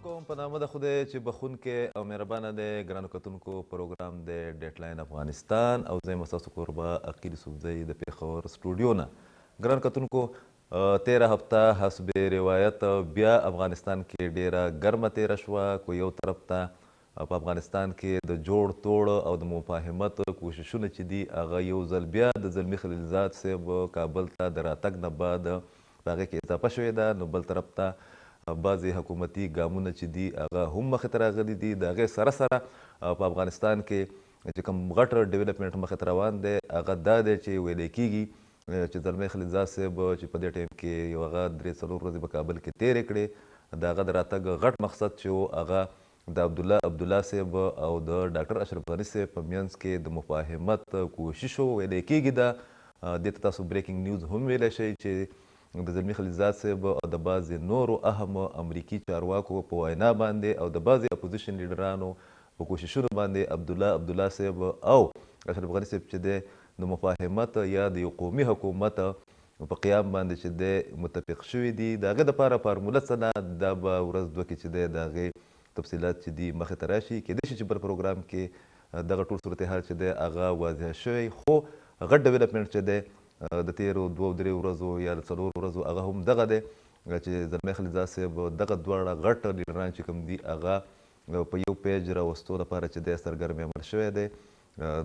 کوم په نامه د خدای چې بخونکی او مهربانه دی. ګرانو کتونکو پروګرام دی ډیډ لاین افغانستان او زه یم ستاسو کوربه عقیل یوسفزی د پېښور سټوډیو نه. ګرانو کتونکو تېره هفته حسب روایت بیا افغانستان کې ډیره ګرمه تېره شوه. کو یو طرف ته په افغانستان کې د جوړ توړ او د مفاهمت کوششونه چې دي هغه یو ځل بیا د زلمي خلیلزاد صاحب کابل ته د راتګ نه بعد په هغې کې اضافه شوې ده. نو بل طرف ته بعضې حکومتي ګامونه چې دي هغه هم مخې ته راغلي دي. د هغې سره سره په افغانستان کې چې کوم غټ ډیولپمنټ مخې ته روان دی هغه دا دی چې ویلی کېږي چې زلمی خلیلزاد صاحب چې په دې ټایم کې یو هغه 3-4 ورځې په کابل کې تېرې کړې. د هغه د راتګ غټ مقصد چې و هغه د عبدالله صاحب او د ډاکټر اشرف غني صاحب په منځ کې د مفاهمت کوشش و. ویلی کېږي دا دې ته تاسو بریکینګ نیوز هم ویلی شئ چې د زلمي خلیلزاد صاحب او د بعضې نورو اهم امریکي چارواکو په وینا باندې او د بعضې اپوزیشن لیډرانو په کوششونو باندې عبدالله صاحب او اشرف غني صاحب چې دی د مفاهمت یا د یو قومي حکومت په قیام باندې چې دی متفق شوي دي. د هغې دپاره فارموله څه ده دا به ورځ دوه کې چې دی د هغې تفصیلات چې دي مخې ته راشي. کیدای شي چې بل پروګرام کې دغه ټول صورتحال چې دی هغه واضح شوی. خو غټ ډیولپمنټ چې دی د تیرو 2-3 ورځو یا د 4 ورځو هغه هم دغه دی چې زلمی خلیلزاد صاحب دغه دواړه غټ لیډران چې کوم دي هغه په یو پیج راوستو لپاره چې دی سرګرم عمل شوی دی.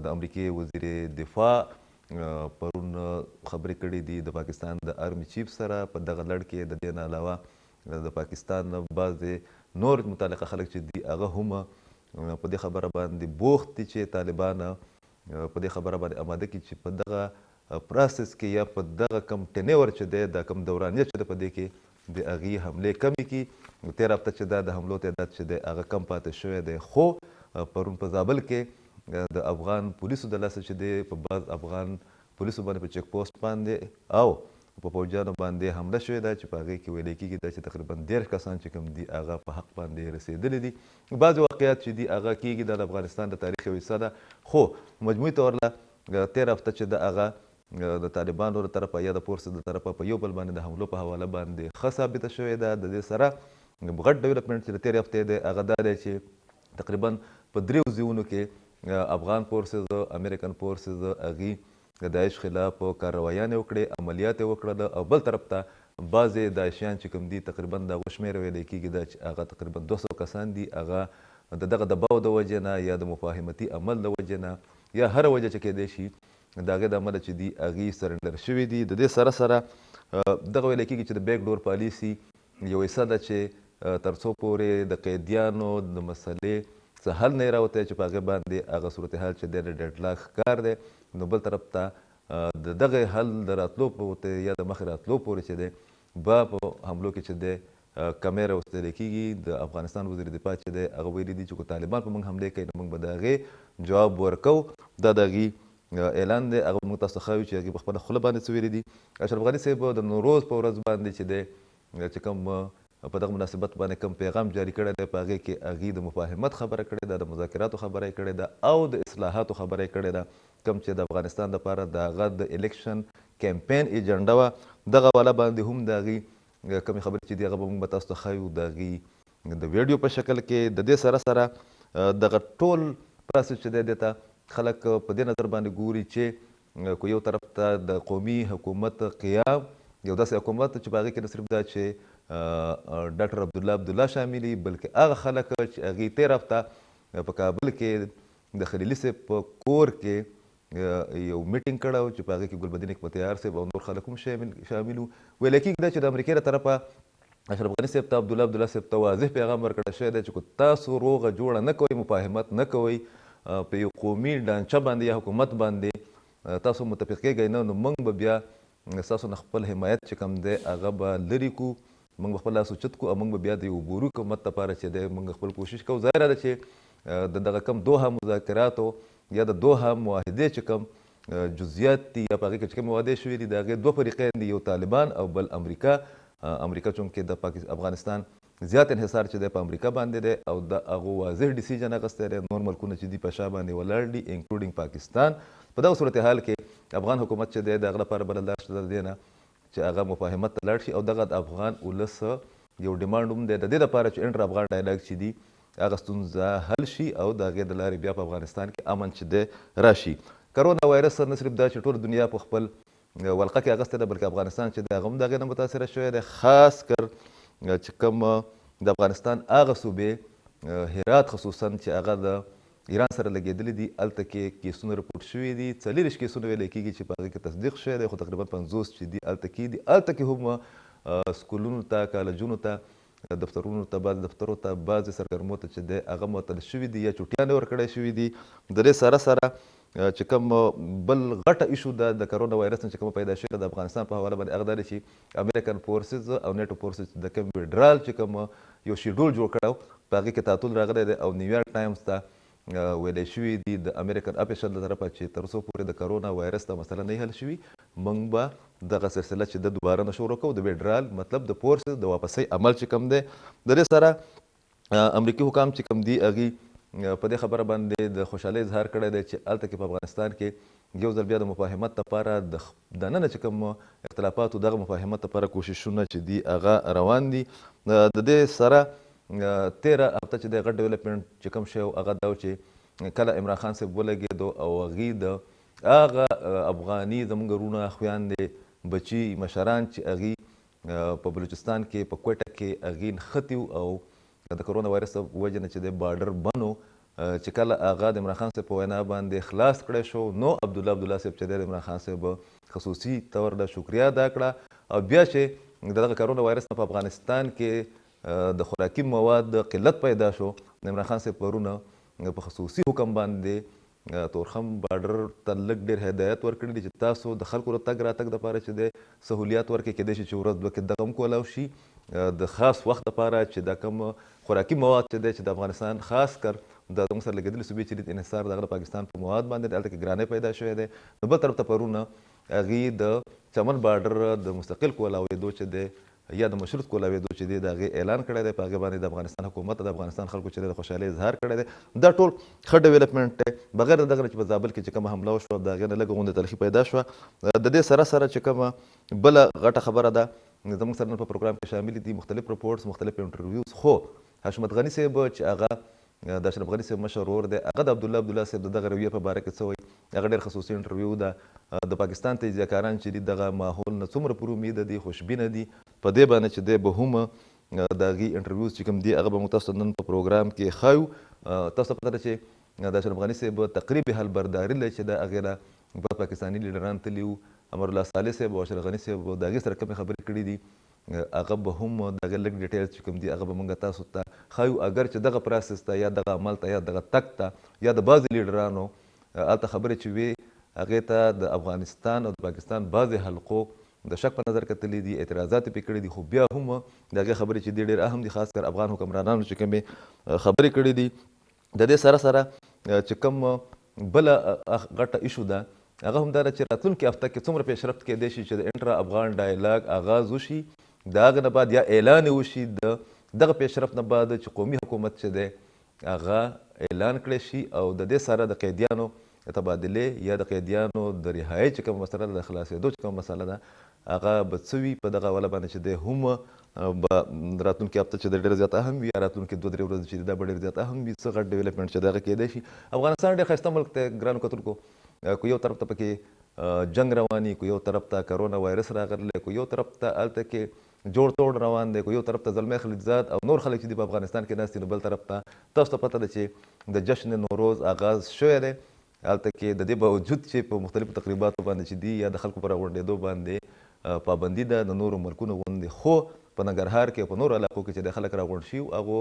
د امریکې وزیر دفاع پرون خبرې کړې دي د پاکستان د آرمي چیف سره په دغه لړ کې. د دې نه علاوه د پاکستان بعضې نور متعلقه خلک چې دي هغه هم په دې خبره باندې بوخت دي چې طالبان په دې خبره باندې آماده کړي چې په دغه پروسس کې یا په دغه کم ټینور چې دی دا کم دورانیه چې ده په دې کې د هغې حملې کمې کړي. تېره هفته چې دا د حملو تعداد چې دی هغه کم پاتې شوی دی. خو پرون په زابل کې د افغان پولیسو د لاسه چې دی په بعض افغان پولیسو باندې په چیک پوسټ باندې او په پوځیانو باندې حمله شوې ده چې په هغې کې ویلی کېږي دا چې تقریبا 13 کسان چې کوم دي هغه په حق باندې رسېدلي دي. بعضې واقعیات چې دي هغه کېږي دا د افغانستان د تاریخ یوه حصه ده. خو مجموعي طور له تېره هفته چې ده هغه د طالبانو له طرفه یا د فورسز د طرفه په یو بل باندې د حملو په حواله باندې ښه ثابته شوې ده. د دې سره غټ ډیولپمنټ چې د تېرې هفتې دی هغه دا دی چې تقریبا په 3 ځایونو کې افغان فورسز امریکن فورسز هغې د داعش خلاف کاروایانې وکړې عملیات یې وکړل او بل طرف ته بعضې داعشیان چې کوم دي تقریبا د هغو شمېره ویلی کېږي دا چې هغه تقریبا 200 کسان دي. هغه د دغه دباو د وجې نه یا د مفاهمتي عمل د وجې نه یا هره وجه چې کېدای شي د هغې د عمله چې دي هغې سرنډر شوي دي. د دې سره سره دغه ویلی کېږي چې د بیک ډور پالیسي یو حصه ده چې تر څو پورې د قیدیانو د مسلې څه حل نه یې راوتی چې په هغې باندې هغه صورتحال چې دی د ډیډلاک ښکار دی. نو بل طرف ته د دغې حل د راتلو پورې یا د مخې راتلو پورې چې دی به په حملو کې چې دی کمی راوستلی کېږي. د افغانستان وزیر دفاع چې دی هغه ویلي دي چې که طالبان په موږ حملې کوي نو موږ به د هغې جواب ورکو. دا د هغې اعلان دی. هغه موږ تاسو ته ښایو چې هغې په خپله خوله باندې څه ویلي دي. اشرف غني صاحب د نوروز په ورځ باندې چې دی چې کوم په دغه مناسبت باندې کوم پیغام جاري کړی دی په هغې کې هغې د مفاهمت خبره کړې ده د مذاکراتو خبره یې کړې ده او د اصلاحاتو خبره یې کړې ده کوم چې د افغانستان دپاره د هغه د الیکشن کمپین ایجنډه وه. دغه والا باندې هم د هغې کومې خبرې چې دي هغه به موږ به تاسو ته ښایو د هغې د ویډیو په شکل کې. د دې سره سره دغه ټول پروسس چې دی دې ته خلک په دې نظر باندې ګوري چې که یو طرف ته د قومي حکومت قیام یو داسې حکومت چې په هغې کې نه صرف دا چې ډاکټر عبدالله شاملي بلکې هغه خلک چې هغې تېره هفته په کابل کې د خلیلي صاحب په کور کې یو میټینګ کړی و چې په هغې کې ګلبدین حکمتیار صاحب او نور خلک هم شامل وو. ویلی کېږي دا چې د امریکې له طرفه اشرف غني صاحب ته عبدالله صاحب ته واضح پیغام ورکړی شوی دی چې که تاسو روغه جوړه نه کوئ مفاهمت نه کوئ په یو قومي ډانچه باندې یا حکومت باندې تاسو متفق کېږئ نه نو موږ به بیا ستاسو نه خپل حمایت چې کوم دی هغه به لرې کړو. موږ به خپل لاس اوچت کړو او موږ به بیا د یو عبوري حکومت لپاره چې دی موږ خپل کوشش کوو. ظاهره ده چې د دغه کم دوحه مذاکراتو یا د دوحه معاهدې چې کوم جزئیات دي یا په هغې کې چې کوم وعدې شوي دي د هغې 2 فریقین دي یو طالبان او بل امریکا. امریکا چونکې د افغانستان زیات انحصار چې دی په امریکا باندې دی او د هغو واضح ډیسیژن اخیستی دی. نور ملکونه چې دي په شا باندې ولاړ دي انکلوډینګ پاکستان. په دغه صورتحال کې افغان حکومت چې دی د هغه لپاره بله لار شته د دې نه چې هغه مفاهمت ته لاړ شي او دغه د افغان ولس یو ډیمانډ هم دی د دې دپاره چې انټر افغان ډایلاګ چې دي هغه ستونزه حل شي او د هغې د لارې بیا په افغانستان کې امن چې دی راشي. کرونا وایرس نه صرف دا چې ټول دنیا په خپل ولقه کې اخیستی ده بلکې افغانستان چې دی هغه هم د هغې نه متاثره شوی دی، خاص کر چې کوم د افغانستان هغه صوبې هرات خصوصا چې هغه د ایران سره لګېدلي دي هلته کې کیسونه رپورټ شوي دي، 40 کیسونه ویلی کېږي چې په هغې کې تصدیق شوی دی، خو تقریبا 50 چې دي هلته کې دي. هلته کې هم سکولونو ته، کالجونو ته، دفترونو ته، بعضې دفترو ته، بعضې سرګرمو ته چې دی هغه معطل شوي دي یا چوټیانې ورکړی شوي دي. د دې سره سره چې کوم بل غټه ایشو ده د کرونا وایرس نه چې کومه پیدا شوې ده د افغانستان په حواله باندې هغه دا دی چې امریکن فورسز او نیټو فورسز د کوم فیډرال چې کوم یو شیډول جوړ کړی په هغې کې تعطل راغلی دی او نیویارک ټایمز ته ویلی شوي دي د امریکن اپیشن له طرفه چې تر اوسه پورې د کرونا وایرس ته مسله نه حل شوي، موږ به دغه سلسله چې د دوباره نه شروع کوو د فیډرال مطلب د فورسز د واپسۍ عمل چې کوم دی. د دې سره امریکي حکام چې کوم دي هغې په دې خبره باندې د خوشحالۍ اظهار کړی دی چې هلته کې په افغانستان کې یو ځل بیا د مفاهمت لپاره د دننه چې کوم اختلافاتو دغه مفاهمت لپاره کوششونه چې دي هغه روان دي. د دې سره 13 هفته چې دی غټ ډیولپمنټ چې کوم شی هغه دا و چې کله عمران خان صاحب ولګېدو او هغې د هغه افغاني زموږ وروڼه خویندې بچي مشران چې هغې په بلوچستان کې په کویټه کې هغې نښتي او د کرونا وایرس وجه نه چې د بارډر بنو چې کله هغه د عمران خان صاحب په وینا باندې خلاص کړی شو نو عبدالله صاحب چې دی د عمران خان صاحب خصوصي طور د شکریا ادا کړه او بیا چې دغه کرونا وایرس نه په افغانستان کې د خوراکي مواد قلت پیدا شو د عمران خان صاحب پرونه په خصوصي حکم باندې تورخم بارډر ته لږ ډېر هدایت ورکړي دي چې تاسو د خلکو د تګ راتګ دپاره چې دی سهولیات ورکړئ، کیدای شي چې ورځ دوه کې دغه هم کولی شي د خاص وخت لپاره چې دا کوم خوراکي مواد چې دی چې د افغانستان خاص کر د زموږ سره لګېدلي صوبې چې دي انحصار د هغه د پاکستان په مواد باندې دی، هلته کې ګرانۍ پیدا شوی دی. نو بل طرف ته پرونه هغې د چمن بارډر د مستقل کولاوېدو چې دی یا د مشروط کولاوېدو چې دی د هغې اعلان کړی دی، په هغې باندې د افغانستان حکومت د افغانستان خلکو چې دی د خوشحالۍ اظهار کړی دی. دا ټول ښه ډیولپمنټ دی بغیر د دغه نه چې په زابل کې چې کومه حمله وشوه د هغې نه لږه غوندې تلخي پیدا شوه. د دې سره سره چې کومه بله غټه خبره ده زموږ سره نن په پروګرام کې شامل دي مختلف رپورټس، مختلف انټرویوز، خو حشمت غني صاحب چې هغه د اشرف غني صاحب مشر ورور دی هغه د عبدالله صاحب د دغه رویې په باره کې څه وایي هغه ډېر خصوصي انټرویو ده. د پاکستان تجزیهکاران چې دي دغه ماحول نه څومره پورې امیده دي، خوشبینه دي په دې باندې چې دی به هم د هغې انټرویوز چې کوم دي هغه به موږ تاسو ته نن په پروګرام کې ښایو. تاسو ته پته ده چې د اشرف غني صاحب تقریبي حلبرداري لري چې د هغې نه بعض پاکستاني لیډران تللي وو، امرالله صالح صاحب او اشرف غني صاحب د هغې سره کومې خبرې کړي دي هغه به هم د هغه لږ ډیټیلز چې کوم دي هغه به موږ تاسو ته ښایو. اگر چې دغه پروسس ته یا دغه عمل ته یا دغه تګ ته یا د بعضې لیډرانو هلته خبرې چې وې هغې ته د افغانستان او د پاکستان بعضې حلقو د شک په نظر کتلي دي، اعتراضات یې پرې کړي دي، خو بیا هم د هغې خبرې چې دي ډېر اهم دي، خاص کر افغان حکمرانانو چې کومې خبرې کړي دي. د دې سره سره چې کوم بله غټه ایشو ده هغه هم دا ده چې راتلونکي هفته کې څومره پیشرفت کیدای شي چې د انټرا افغان ډایلاګ آغاز وشي، د هغه نه بعد یا اعلان وشي د دغه پیشرفت نه بعد چې قومي حکومت چې دی هغه اعلان کړی شي او د دې سره د قیدیانو تبادلې یا د قیدیانو د رهایۍ چې کومه مسله ده د خلاصېدو چې کومه مسله ده هغه به څه وي په دغه حواله باندې چې دی هم به راتلونکي هفته چې دی ډېره زیاته اهم وي یا راتلونکي 2-3 ورځې چې دی دا به ډېر زیات اهم وي. څه غټ ډیولپمنټ چې دی هغه کیدای شي. افغانستان ډېر ښایسته ملک دی ګرانو کتونکو، کو یو طرف ته پکې جنگ رواني، کو یو طرف ته کرونا وایرس راغلی، کو یو طرف ته هلته کې جوړ توړ روان دی، کو یو طرف ته زلمی خلیلزاد او نور خلک چې دي په افغانستان کې ناست دي، نو بل طرف ته تاسو ته پته ده چې د جشن نوروز آغاز شوی دی. هلته کې د دې باوجود چې په مختلفو تقریباتو باندې چې دي یا د خلکو په راغونډېدو باندې پابندي ده د نورو ملکونو غوندې، خو په ننګرهار کې او په نورو علاقو کې چې د خلک راغونډ شي هغو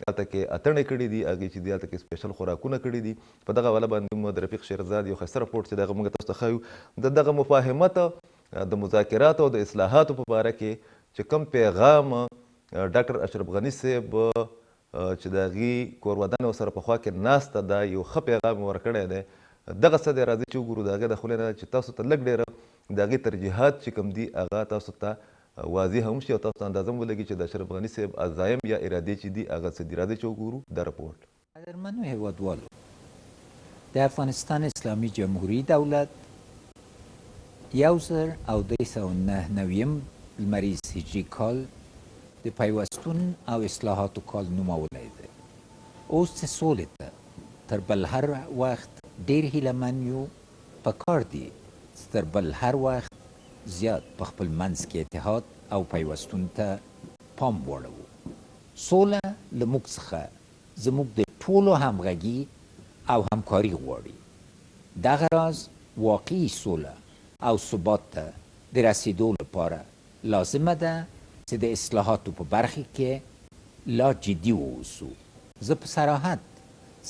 هلته کې اتڼې کړي دي، هغې چې دي هلته کې سپیشل خوراکونه کړي دي. په دغه حواله باندې هم د رفیق شیرزاد یو ښایسته رپورټ چې د هغه موږ تاسو ته ښایو د دغه مفاهمت د مذاکراتو او د اصلاحاتو په باره کې چې کوم پیغام ډاکټر اشرف غني صاحب چې د هغې کورودنه ورسره پخوا کې ناسته ده یو ښه پیغام یې ورکړی دی. دغه څه دی راځئ چې وګورو د هغې د خولې نه چې تاسو ته لږ ډېره د هغې ترجیحات چې کوم دي هغه تاسو ته واضح هم شي او تاسو ته اندازه هم ولګي چې د اشرف غني صاحب عزایم یا ارادې چې دي هغه څه دي. راځئ چې وګورو دا رپورټ. قدرمنو هیوادوالو، د افغانستان اسلامي جمهوری دولت 1999 لمریز هجری کال د پیوستون او اصلاحاتو کال نومولی دی. اوس چې سولې ته تر بل هر وخت ډېر هیله من یو، په کار دی چې تر بل هر وخت زیات په خپل منځ کې اتحاد او پیوستون ته پام واړوو. سوله له موږ څخه زموږ د ټولو همغږي او همکاري غواړي. دغه راز واقعي سوله او ثبات ته د رسیدو لپاره لازمه ده چې د اصلاحاتو په برخه کې لا جدي واوسو. زه په صراحت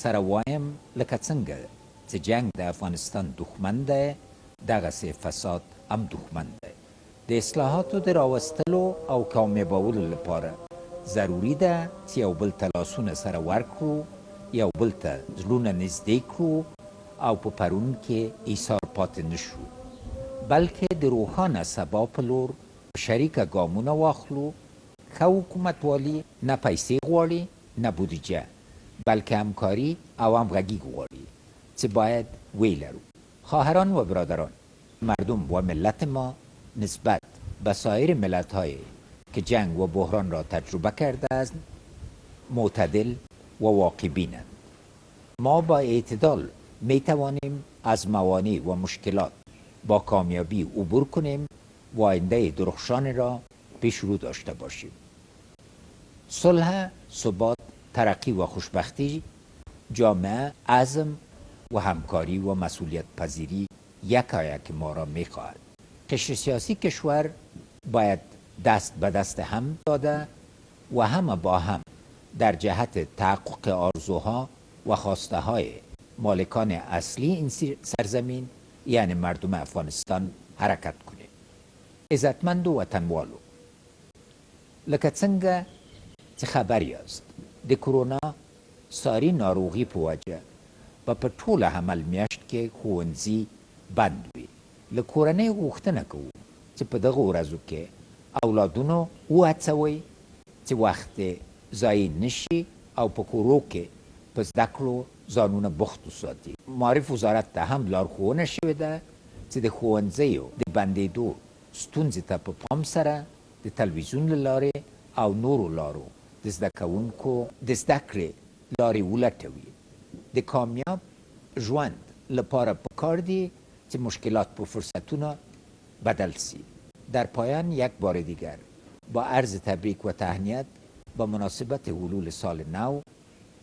سره وایم لکه څنګه چې جنگ د افغانستان دښمن دی، دغسې فساد هم دښمن دی. د اصلاحاتو د راوستلو او کامیابولو لپاره ضروري ده چې یو بل ته لاسونه سره ورکړو، یو بل ته زړونه نږدې کړو او په پرون کې ایثار پاتې نشو، بلکې د روښانه سبا په لور په شریکه ګامونه واخلو. ښه حکومتوالي نه پیسې غواړي نه بودیجه، بلکې همکاري او همغږي غواړي چې باید وی لرو. خواهران و برادران، مردم و ملت ما نسبت به سایر ملت‌های که جنگ و بحران را تجربه کرده است معتدل و واقع بینند. ما با اعتدال می توانیم از موانع و مشکلات با کامیابی عبور کنیم و آینده درخشان را پیش رو داشته باشیم. صلح، ثبات، ترقی و خوشبختی، جامعه، عزم و همکاری و مسئولیت پذیری یکایک ما را می خواهد. قشر سیاسی کشور باید دست به دست هم داده و همه با هم در جهت تحقق آرزوها و خواسته های مالکان اصلی این سرزمین یعنی مردم افغانستان حرکت کنیم. عزتمند و وطنوالو، لکه څنګه چې خبر یاست د کرونا ساری ناروغي په وجه به په ټوله حمل میاشت کې ښوونځي بند وي. له کورنۍ غوښتنه کوو چې په دغه ورځو کې اولادونو وهڅوئ چې وخت ضایع نشي او په کورو کې په زده کړو ځانونه بوخت وساتي. معارف وزارت ته هم لارښوونه شوې ده چې د ښوونځیو د بندېدو ستونزې ته په پام سره د تلویزیون له لارې او نورو لارو د زده کوونکو د زده کړې لارې ولټوي. د کامیاب ژوند لپاره پکار دی چې مشکلات په فرصتونه بدل سی. در پایان یک بار دیگر با عرض تبریک و تهنیت به مناسبت حلول سال نو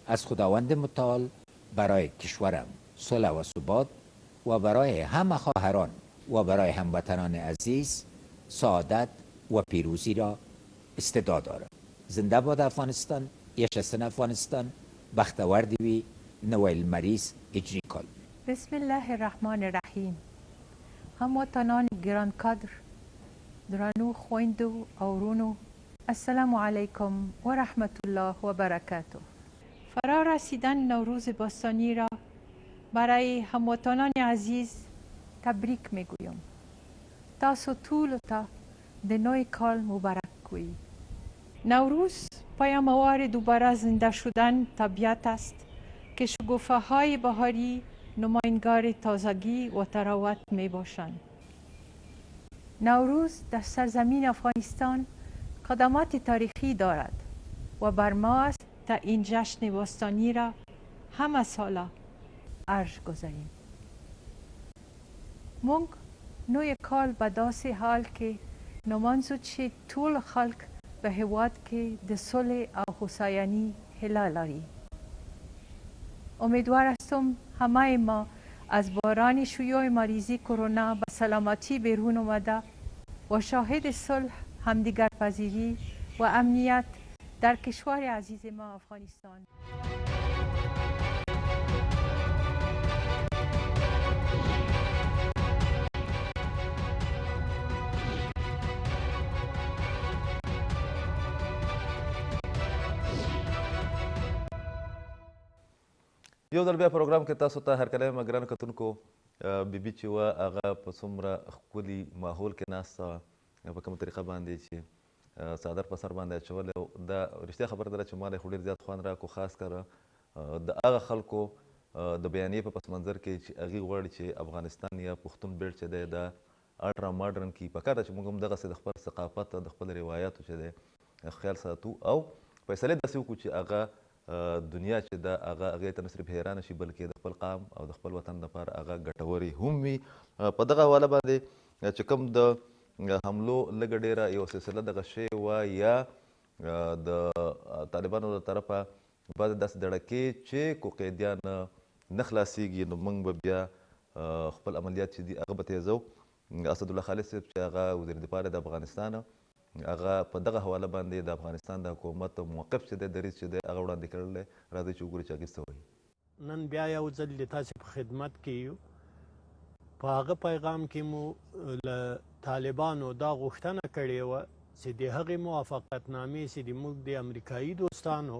از خداوند متعال برای کشورم صلح و ثبات و برای همه خواهران و برای هموطنان عزیز سعادت و پیروزی را استدعا دارم. زنده باد افغانستان، یشستن افغانستان، بختور دیوی نویل مریض اجری کال. بسم الله الرحمن الرحیم. هموطنان گرانقدر، درانو خویندو او ورونو، السلام علیکم و رحمت الله و برکاته. فرا رسیدن نوروز باستانی را برای هموطنان عزیز تبریک میگویم. تاسو ټولو ته د نوی کال مبارک وي. نوروز پیام‌آور دوباره زنده شدن طبیعت است که شکوفه‌های بهاری نمایانگر تازگی و تراوت می باشند. نوروز در سرزمین افغانستان قدمات تاریخی دارد و بر ما است تا این جشن باستانی را همه ساله ارج گذاریم. مونږ نوی کال به داسې حال کې نمانځو چې ټول خلک به هیواد کې د صلح او هوساینې هیله لري. امیدوار هستم همه ما از بحران شیوع مریضی کرونا به سلامتی بیرون آمده و شاهد صلح، همدیگر پذیری و امنیت در کشور عزیز ما افغانستان. یو ځل بیا پروګرام کې تاسو ته هرکلی یم ګرانو کتونکو. بیبي چې وه هغه په څومره ښکلي ماحول کې ناسته وه، په کومه طریقه باندې چې څادر په سر باندې اچولی و. دا رښتیا خبره ده چې ما له خو ډېر زیات خوند راکړو، خاص کره د هغه خلکو د بیانیې په پس منظر کې چې هغوی غواړي چې افغانستان یا پښتون بیلټ چې دی دا اډ را ماډرن کړي. پکار ده چې موږ هم دغسې د خپل ثقافت د خپل روایاتو چې دی خیال ساتو او فیصلې داسې وکړو چې هغه دنیا چې ده هغې ته نه صرف حیرانه شي بلکې د خپل قام او د خپل وطن لپاره هغه ګټورې هم وي. په دغه حواله باندې چې کوم د حملو لږه ډېره یو سلسله دغه شوې وه یا د طالبانو له طرفه بعضې داسې دړکې چې کو قیدیان نه خلاصېږي نو موږ به بیا خپل عملیات چې دي هغه به تیزو. اسدالله خالد صاحب چې هغه وزیر دفاع د افغانستان هغه په دغه حواله باندې د افغانستان د حکومت موقف چې دی دریځ چې دی هغه وړاندې کړلی. راځئ چې وګورو چې هغې څه وایي. نن بیا یو ځل د تاسې په خدمت کې یو. په هغه پیغام کې مو له طالبانو دا غوښتنه کړې وه چې د هغې موافقتنامې چې زموږ د امریکایي دوستانو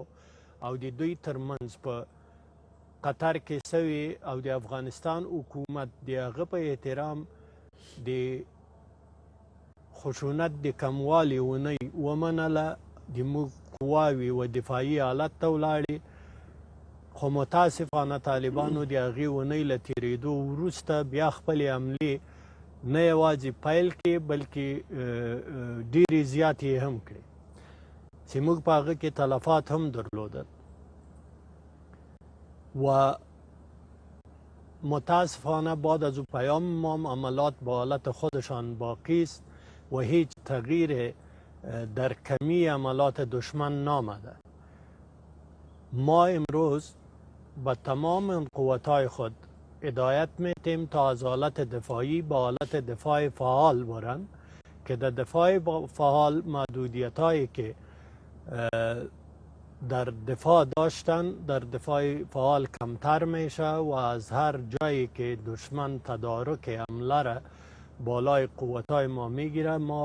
او د دوی ترمنځ په قطر کې سوي او د افغانستان حکومت د هغه په احترام د خشونت د کموالي ونی ومنله، د موږ قواوې و دفاعي حالت ته ولاړې. خو متاسفانه طالبانو د هغې ونی له تېرېدو وروسته بیا خپلې حملې نه یوازې پیل کړې بلکې ډېرې زیاتې هم کړې چې موږ په هغه کې تلفات هم درلودل. و متاسفانه بعد از پیام ما عملات به حالت خودشان باقی است و هیچ تغییر در کمی عملات دشمن نامده. ما امروز به تمام قوتهای خود هدایت میتیم تا از حالت دفاعی به حالت دفاع فعال برن که در دفاع فعال محدودیت‌هایی که در دفاع داشتن در دفاع فعال کمتر میشه و از هر جایی که دشمن تدارک حمله را بالای قوتای ما میگیره ما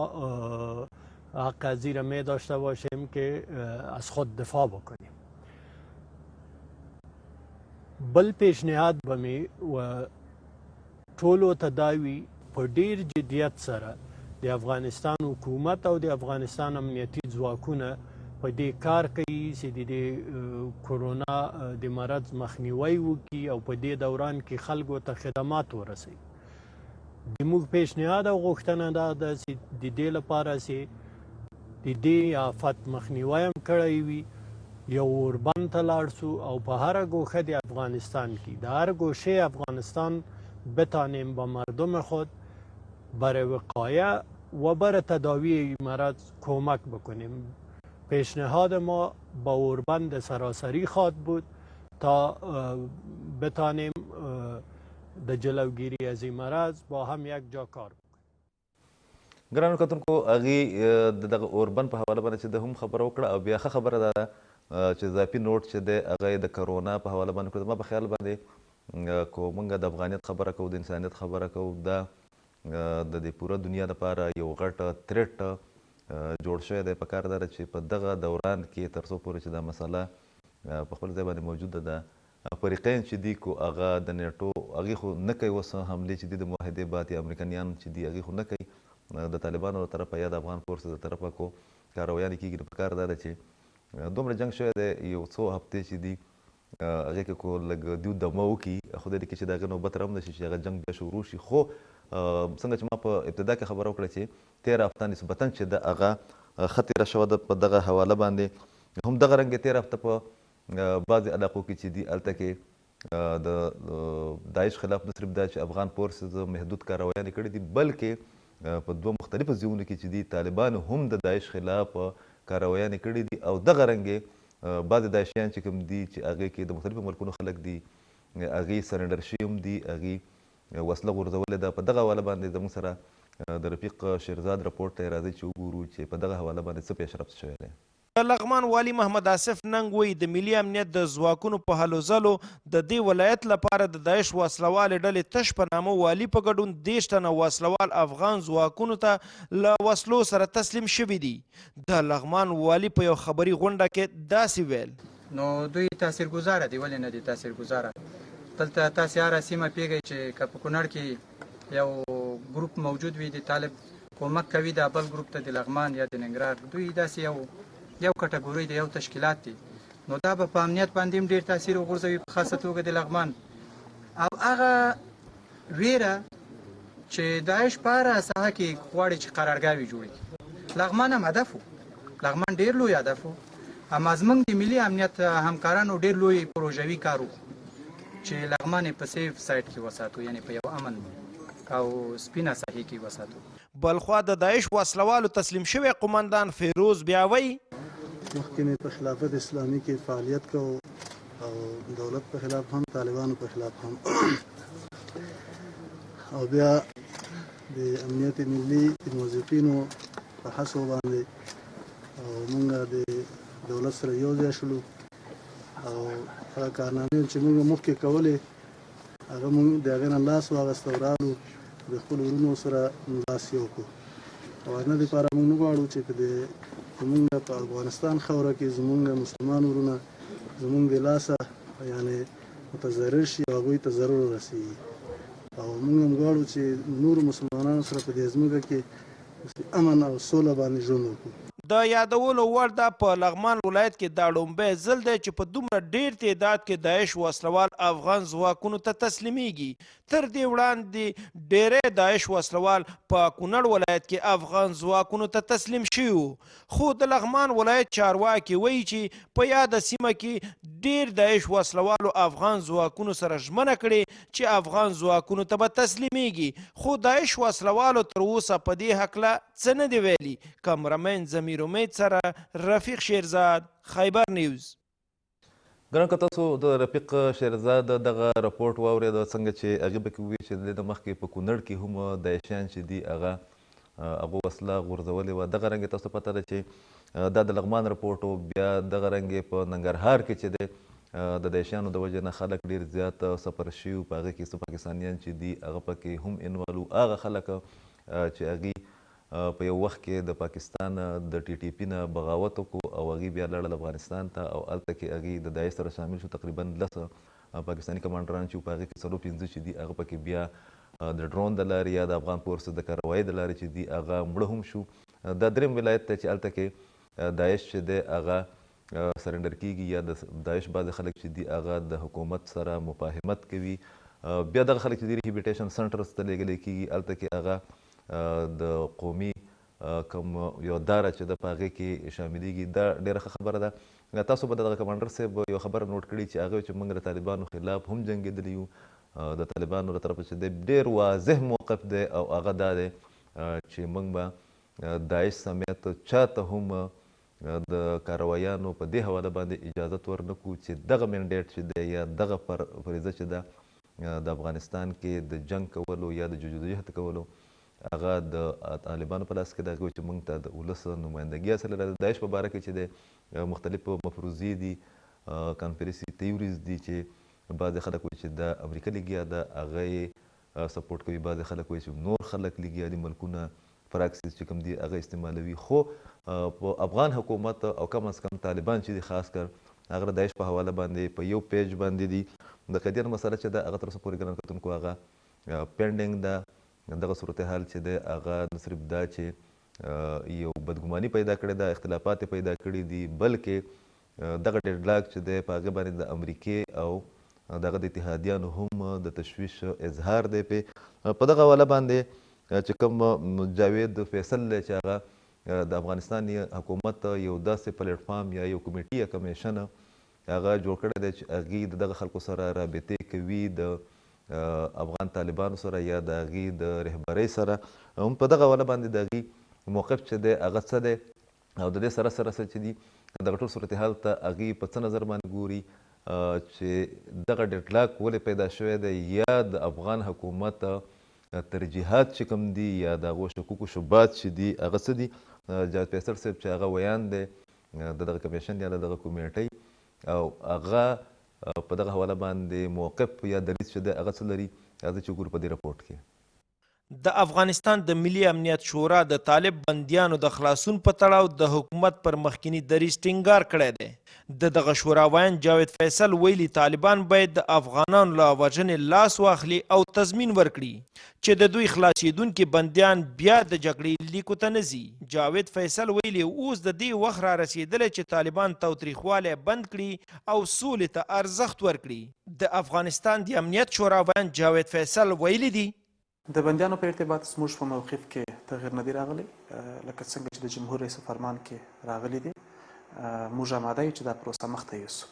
حق از این می داشته باشیم که از خود دفاع بکنیم. بل پیشنهاد بمی و ټولو تداوی په ډیر جدیت سره د افغانستان حکومت او د افغانستان امنیتي ځواکونه په دې کار کوي چې د کورونا د مرض مخنیوی وکړي او په دې دوران کې خلکو ته خدمات ورسوي. زموږ پیشنهاد او غوښتنه دا ده چې د دې لپاره چې د دې آفت مخنیوی هم کړی وي یو اوربند ته لاړ شو او په هر گوشه د افغانستان کې د هر گوشه افغانستان بتانیم با مردم خود برای وقایه و برای تداوی مرض کمک بکنیم. پیشنهاد ما با اوربند سراسری خواد بود تا بتانیم د جلوگیری از این مرض با هم یک جا کار بکنیم. ګرانو کتونکو هغې د دغه اوربند په حواله باندې چې د هم خبره وکړه او بیا ښه خبره ده چې اضافي نوټ چې دی هغه د کرونا په حواله باندې کړه. زما په خیال باندې که موږ د افغانیت خبره کوو د انسانیت خبره کوو دا د دې پوره دنیا لپاره یو غټ تریټ جوړ شوی دی. پکار دا ده چې په دغه دوران کې تر څو پورې چې دا مسله په خپل ځای باندې موجوده ده فریقین چې دي کو هغه د نیټو هغې خو نه کوي اوس حملې چې دي د معاهدې بعد یا امریکایان چې دي هغې خو نه کوي د طالبانو له طرفه یا د افغان فورس د طرفه کو کارویانې کېږي. نو پکار دا ده چې دومره جنګ شوی دی یو څو هفتې چې دي هغې کې کو لږ دیو دمه وکړي خدای دې کړي چې د هغې نوبت رام نه شي چې هغه جنګ بیا شروع شي. خو څنګه چې ما په ابتدا کې خبره وکړه چې تېره هفته نسبتا چې د هغه ښه تېره شوه ده په دغه حواله باندې هم دغه رنګ تېره هفته په بعضې علاقو کې چې دي هلته کې د داعش خلاف نه صرف دا چې افغان فورسز محدود کارویانې کړي دي بلکې په دوه مختلفو ځایونو کې چې دي طالبانو هم د داعش خلاف کارویانې کړي دي او دغه رنګې بعضې داعشیان چې کوم دي چې هغې کې د مختلفو ملکونو خلک دي هغې سرنډر شوي هم دي هغې وسله غورځولې ده. په دغه حواله باندې زموږ سره د رفیق شیرزاد رپورټ ته راځئ چې وګورو چې په دغه حواله باندې څه پیشرفت شوی دی. لغمان والی محمد آصف ننګ وایي د ملي امنیت د ځواکونو په هلو ځلو د دې ولایت لپاره د داعش وسلوالې ډلې تش په نامه والي په ګډون 30 تنه وسلوال افغان ځواکونو ته له وسلو سره تسلیم شوي دي. د لغمان والی په یو خبري غونډه کې داسې ویل نو دوی تاثیرګذاره دي. ولې نه دي تاثیرګذاره؟ دلته تاسې هره سیمه پیږئ چې که په کونړ کې یو ګروپ موجود وي د طالب کومک کوي دا بل ګروپ ته د لغمان یا د ننګرهار دوی داسې یو کټګورۍ د یو تشکیلات دي نو دا به په امنیت باندې هم ډېر تاثیر وغورځوي په خاصه توګه د لغمان او هغه ویره چې داعش په هره ساحه کې غواړي چې قرارګاوې جوړې کړي. لغمان هم هدف و لغمان ډېر لوی هدف و. اما زموږ د ملي امنیت همکارانو ډېر لوی پروژوي کار وکړو چې لغمان یې په سیف سایډ کې وساتو، یعنې په یو امن او سپینه ساحې کې وساتو. بلخوا د داعش وسلوالو تسلیم شوی قمندان فیروز بیا وایي مخکې مې په خلافت اسلامي کې فعالیت کوو او دولت په خلاف هم طالبانو په خلاف هم او بیا د امنیت ملي د موظفینو په هڅو باندې او موږ د دولت سره یو ځای شولو او هغه کارنامې چې موږ مخکې کولې هغه موږ د هغې نه لاس واخیست او رالو د خپلو وروڼو سره لاس یو کړو. او هغه دپاره موږ نه غواړو چې زموږ په افغانستان خاوره کې زموږ مسلمان وروڼه زموږ د لاسه یعنې متضرر شي او هغوی ته ضرر ورسېږي. او موږ هم غواړو چې نورو مسلمانانو سره په دې ځمکه کې امن او سوله باندې ژوند وکړو. د یادولو وړ ده په لغمان ولایت کې دا لومبی ځل دی چې په دومره ډیر تعداد کې داعش وسلوال افغان ځواکونو ته تسلیمیږي. تر دې وړاندې ډیری داعش وسلوال په کونړ ولایت کې افغان ځواکونو ته تسلیم شوي وو. خو د لغمان ولایت چارواکي وایي چې په یاده سیمه کې ډیر داعش وسلوالو افغان ځواکونو سره ژمنه کړې چې افغان ځواکونو ته به تسلیمیږي. خو داعش وسلوالو تر اوسه په دې هکله څه نه دي ویلي. کامرمین ضمیر امید سره رفیق شیرزاد، خیبر نیوز. ګران که تاسو د رفیق شیرزاد دغه رپورټ واورېد څنګه چې هغې به کې وویل چې د مخکې په کونړ کې هم داعشیان چې دي هغه وسله غورځولې وه. دغه رنګې تاسو پته ده چې دا د لغمان رپورټ و. بیا دغه رنګې په ننګرهار کې چې دی د داعشیانو د وجې نه خلک ډېر زیات سفر شوي وو. په هغې کې څه پاکستانیان چې دي هغه پکې هم انوالو. هغه خلک چې هغې په یو وخت کې د پاکستان د ټي ټي پي نه بغاوت وکړو او هغې بیا لاړل افغانستان ته او هلته کې هغې د داعش سره شامل شو. تقریبا 10 پاکستاني کمانډران چې په هغې کې 4-5 چې دي هغه پکې بیا د ډرون د لارې یا د افغان فورس د کاروایي د لارې چې دي هغه مړه هم شو. دا درېیم ولایت دی چې هلته کې داعش چې دی هغه سرنډر کیږي یا د داعش بعضې خلک چې دي هغه د حکومت سره مفاهمت کوي. بیا دغه خلک چې دي ریهیبلیټیشن سنټرز ته لیږلی کیږي. هلته کې هغه د قومي کوم یو داره چې د په هغې کې شاملیږي. دا ډېره ښه خبره ده. تاسو به د دغه کمانډر صاحب یو خبره نوټ کړي چې هغه چې موږ د طالبانو خلاف هم جنګېدلي یو. د طالبانو له طرفه چې دی ډېر واضح موقف دی او هغه دا دی چې موږ به داعش سمیت چاته هم د کاروایانو په دې حواله باندې اجازت ورنکړو چې دغه منډیټ چې دی یا دغه فریضه چې ده د افغانستان کې د جنګ کولو یا د جدوجہد کولو هغه د طالبانو په لاس کې ده. هغوی چې موږ ته د ولس نمایندګي حاصله ده. د داعش په باره کې چې دی مختلفو مفروضې دي، کانسپیرسي تیوریز دي چې بعضې خلک وایي چې د امریکا لګیا ده هغه یې سپورټ کوي. بعضې خلک وایي چې نور خلک لګیا دي ملکونه پراکسیس چې کوم دي هغه استعمالوي. خو په افغان حکومت او کم از کم طالبان چې دي خاص کر هغه د داعش په حواله باندې په یو پیج باندې دي. د قیدیانو مسله چې ده هغه تر اوسه پورې ګران کتونکو هغه پینډینګ ده. دغه صورتحال چې دی هغه نه صرف دا چې یو بدګماني پیدا کړې ده، اختلافات پیدا کړي دي، بلکې دغه ډیډلاک چې دی په هغې باندې د امریکې او دغه د اتحادیانو هم د تشویش اظهار دی. په دغه حواله باندې چې کوم جاوید فیصل دی چې هغه د افغانستان حکومت یو داسې پلیټفارم یا یو کمیټي یا کمیشن هغه جوړ کړی دی چې هغې د دغه خلکو سره رابطې کوي د افغان طالبانو سره یا د هغې د رهبرۍ سره. هم په دغه حواله باندې د هغې موقف چې دی هغه څه دی او د دې سره سره څه چې دي دغه ټول صورتحال ته هغې په څه نظر باندې ګوري چې دغه ډیډلاک ولې پیدا شوی دی یا د افغان حکومت ترجیحات چې کوم دي یا د هغو شکوک و شبهات چې دي هغه څه دي. جاوید فیصل صاحب چې هغه ویان دی د دغه کمیشن یا د دغه کمیټۍ او هغه په دغه حواله باندې موقف یا دریځ چې دی هغه څه لري هغه چې ګورو په دې رپورټ کې. د افغانستان د ملي امنیت شورا د طالب بندیانو د خلاصون په تړاو د حکومت پر مخکینی دریځ ټینګار کړی دی. د دغه شورا ویان جاوید فیصل ویلي طالبان باید د افغانانو له وژنې لاس واخلي او تضمین ورکړي چې د دوی خلاصېدونکي بندیان بیا د جګړې لیکو ته نه ځي. جاوید فیصل ویلي اوس د دې وخت را رسېدلی چې طالبان تاوتریخوالی بند کړي او سولې ته ارزښت ورکړي. د افغانستان د امنیت شورا ویان جاوید فیصل ویلي دي د بندیانو په ارتباط زموږ په موقف کې تغیر نه دی راغلی، لکه څنګه چې د جمهور رئیس فرمان کې راغلی دی. موږ آماده یو چې دا پروسه مخته یوسو.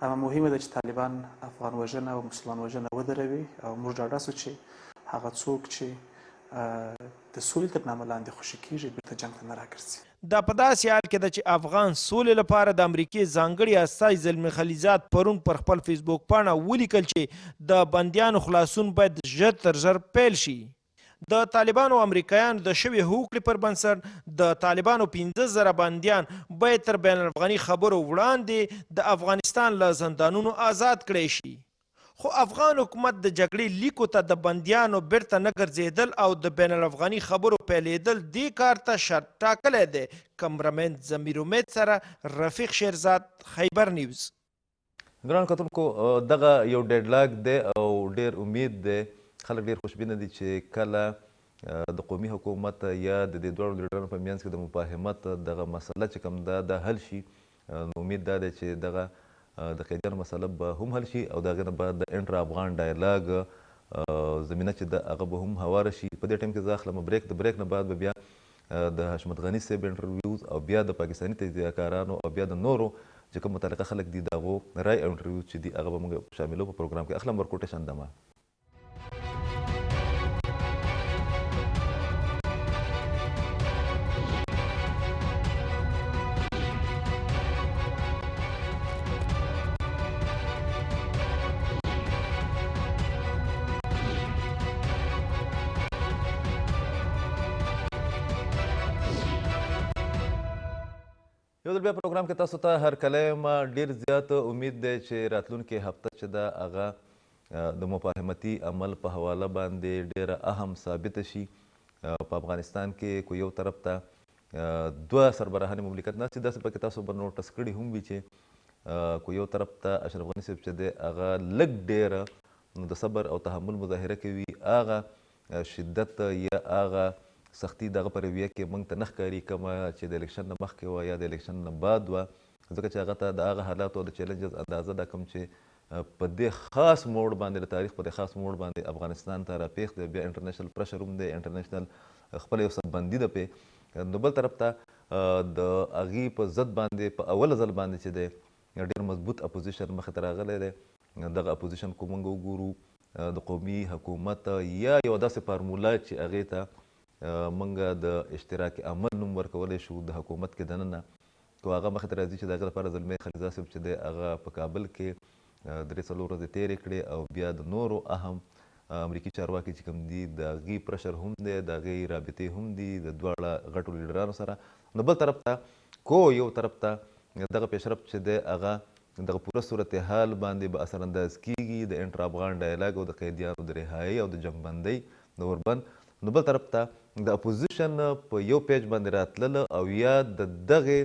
اما مهمه ده چې طالبان افغان وژنه او مسلمان وژنه ودروي او موږ ډاډه سو چې هغه څوک چې د سولې تر نامه لاندې خوشي کېږي بیرته جنګ ته نه راګرځي. دا په داسې حال کې ده چې افغان سولې لپاره د امریکې ځانګړي استازي زلمي خلیزاد پرون پر خپل فیسبوک پاڼه ولیکل چې د بندیانو خلاصون باید ژر تر ژر پیل شي. د طالبانو او امریکایانو د شوي هوکړې پر بنسټ د طالبانو 15,000 بندیان باید تر بین الافغاني خبرو وړاندې د افغانستان له زندانونو آزاد کړی شي. خو افغان حکومت د جګړې لیکو ته د بندیانو بیرته نه ګرځېدل او د بین الافغاني خبرو پیلېدل دې کار ته شرط ټاکلی دی. کمرمن ضمیر امید سره رفیق شیرزاد، خیبر نیوز. ګران کتونکو دغه یو ډیډلاک دی او ډیر امید دی، خلک ډیر خوشبینه دي چې کله د قومي حکومت یا د دې دواړو لیډرانو په منځ کې د مفاهمت دغه مسله چې کوم ده د حل شي. امید دا دی چې دغه د قیدیانو مسله به هم حل شي او د هغې نه بعد د انټر افغان ډایلاګ زمینه چې ده هغه به هم هواره شي. په دې ټایم کې زه اخلم بریک، د بریک نه بعد به بیا د حشمت غني صاحب انټرویوز او بیا د پاکستاني تجزیه کارانو او بیا د نورو چې کوم متعلقه خلک دي د هغو رای او انټرویوز چې دي هغه به موږ شاملو په پروګرام کې. اخلم ورکوټه شندمه. یو ځل بیا پروګرام کې تاسو ته هرکلی یم. ډېر زیات امید دی چې راتلونکې هفته چې ده هغه د مفاهمتي عمل په حواله باندې ډېره اهم ثابته شي. په افغانستان کې کو یو طرف ته دوه سربراهان مملکت ناستې داسې پکې تاسو به نوټس کړي هم وي چې کو یو طرف ته اشرف غني صاحب چې دی هغه لږ ډېره د صبر او تحمل مظاهره کوي. هغه شدت یا هغه سختی دغه په رویه کې موږ ته نه ښکاري کومه چې د الیکشن نه مخکې وه یا د الیکشن نه بعد وه، ځکه چې هغه ته د هغه حالاتو او د چیلنجز اندازه ده کوم چې په دې خاص موډ باندې د تاریخ په دې خاص موډ باندې افغانستان ته راپېښ دی. بیا انټرنیشنل پرشر هم دی، انټرنیشنل خپله یو څه بندي ده پې. نو بل طرف ته د هغې په ضد باندې په اوله ځل باندې چې دی ډېر مضبوط اپوزیشن مخې ته راغلی دی. دغه اپوزیشن کو موږ وګورو د قومي حکومت یا یوه داسې فارموله چې هغې ته موږ د اشتراک عمل نوم ورکولی شو د حکومت کې دننه. کو هغه مخې ته راځي چې د هغه لپاره زلمی خلیزاد صاحب چې دی هغه په کابل کې 3-4 ورځې تېرې کړې او بیا د نورو اهم امریکي چارواکي چې کوم دي د هغې پرشر هم دی، د هغې رابطې هم دي د دواړه غټو لیډرانو سره. نو بل طرف ته کو یو طرف ته دغه پیشرفت چې دی هغه دغه پوره صورتحال باندې به اثرانداز کیږي د انټر افغان ډایلاګ او د قیدیانو د رهایي او د جنګ بندۍ د اوربند. نو بل طرف ته د اپوزیشن په یو پیج باندې راتلله او یا د دغې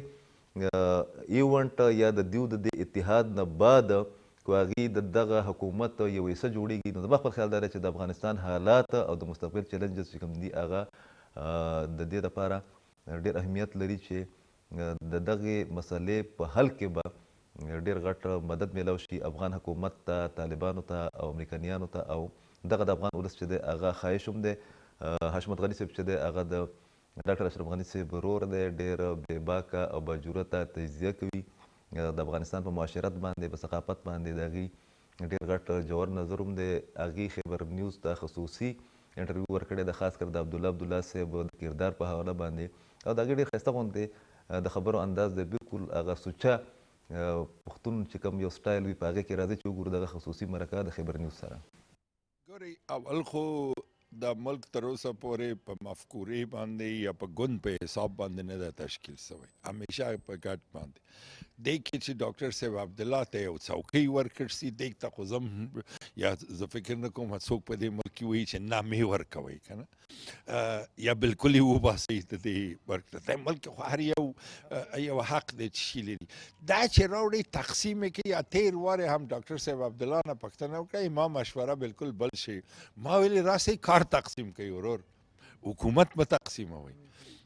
ایونټ یا د دیو د دې اتحاد نه بعد کو هغې د دغه حکومت یو حصه جوړېږي. نو زما خپل خیال دا دی چې د افغانستان حالات او د مستقبل چیلنجز چې کوم دي هغه د دې لپاره ډېر اهمیت لري چې د دغې مسلې په حل کې به ډېر غټ مدد میلاو شي افغان حکومت ته، طالبانو ته او امریکایانو ته. او دغه د افغان ولس چې دی هغه خواهش هم دی. حشمت غني صاحب چې دی هغه د ډاکټر اشرف غني صاحب ورور دی، ډېر بې باکه او باجرته تجزیه کوي د افغانستان په معاشرت باندې، په ثقافت باندې. د هغې ډېر غټ جوور نظر هم دی. هغې خیبر نیوز ته خصوصي انټرویو ورکړی ده، خاص کر د عبدالله صاحب د کردار په حواله باندې. او د هغې ډېر ښایسته غوندې د خبرو انداز دی، بالکل هغه سوچه پښتون چې کوم یو سټایل وي په هغې کې راځي چې وګورو دغه خصوصي مرکه د خیبر نیوز سره. ګورئ اول خو د ملک تر اوسه پورې په مفکورې باندې یا په ګوند په حساب باندې نه ده تشکیل شوی، همیشه په ګډ باندې. دی کې چې ډاکټر صاحب عبدالله ته یو څوکۍ ورکړ سي، دی ته خو زم یا زه فکر نه کوم څوک په دې ملک کې وایي چې نامې ورکوئ که نه، یا بالکل یې وباسئ د دې ورک. د ملک خو هر یو حق دی چې شي لري. دا چې راوړي تقسیم یې کوي. یا تېر وارې هم ډاکټر صاحب عبدالله نه پوښتنه وکړه، ما مشوره بالکل بل شي. ما ویلې راسئ کار تقسیم کوي ورور، حکومت به تقسیموئ.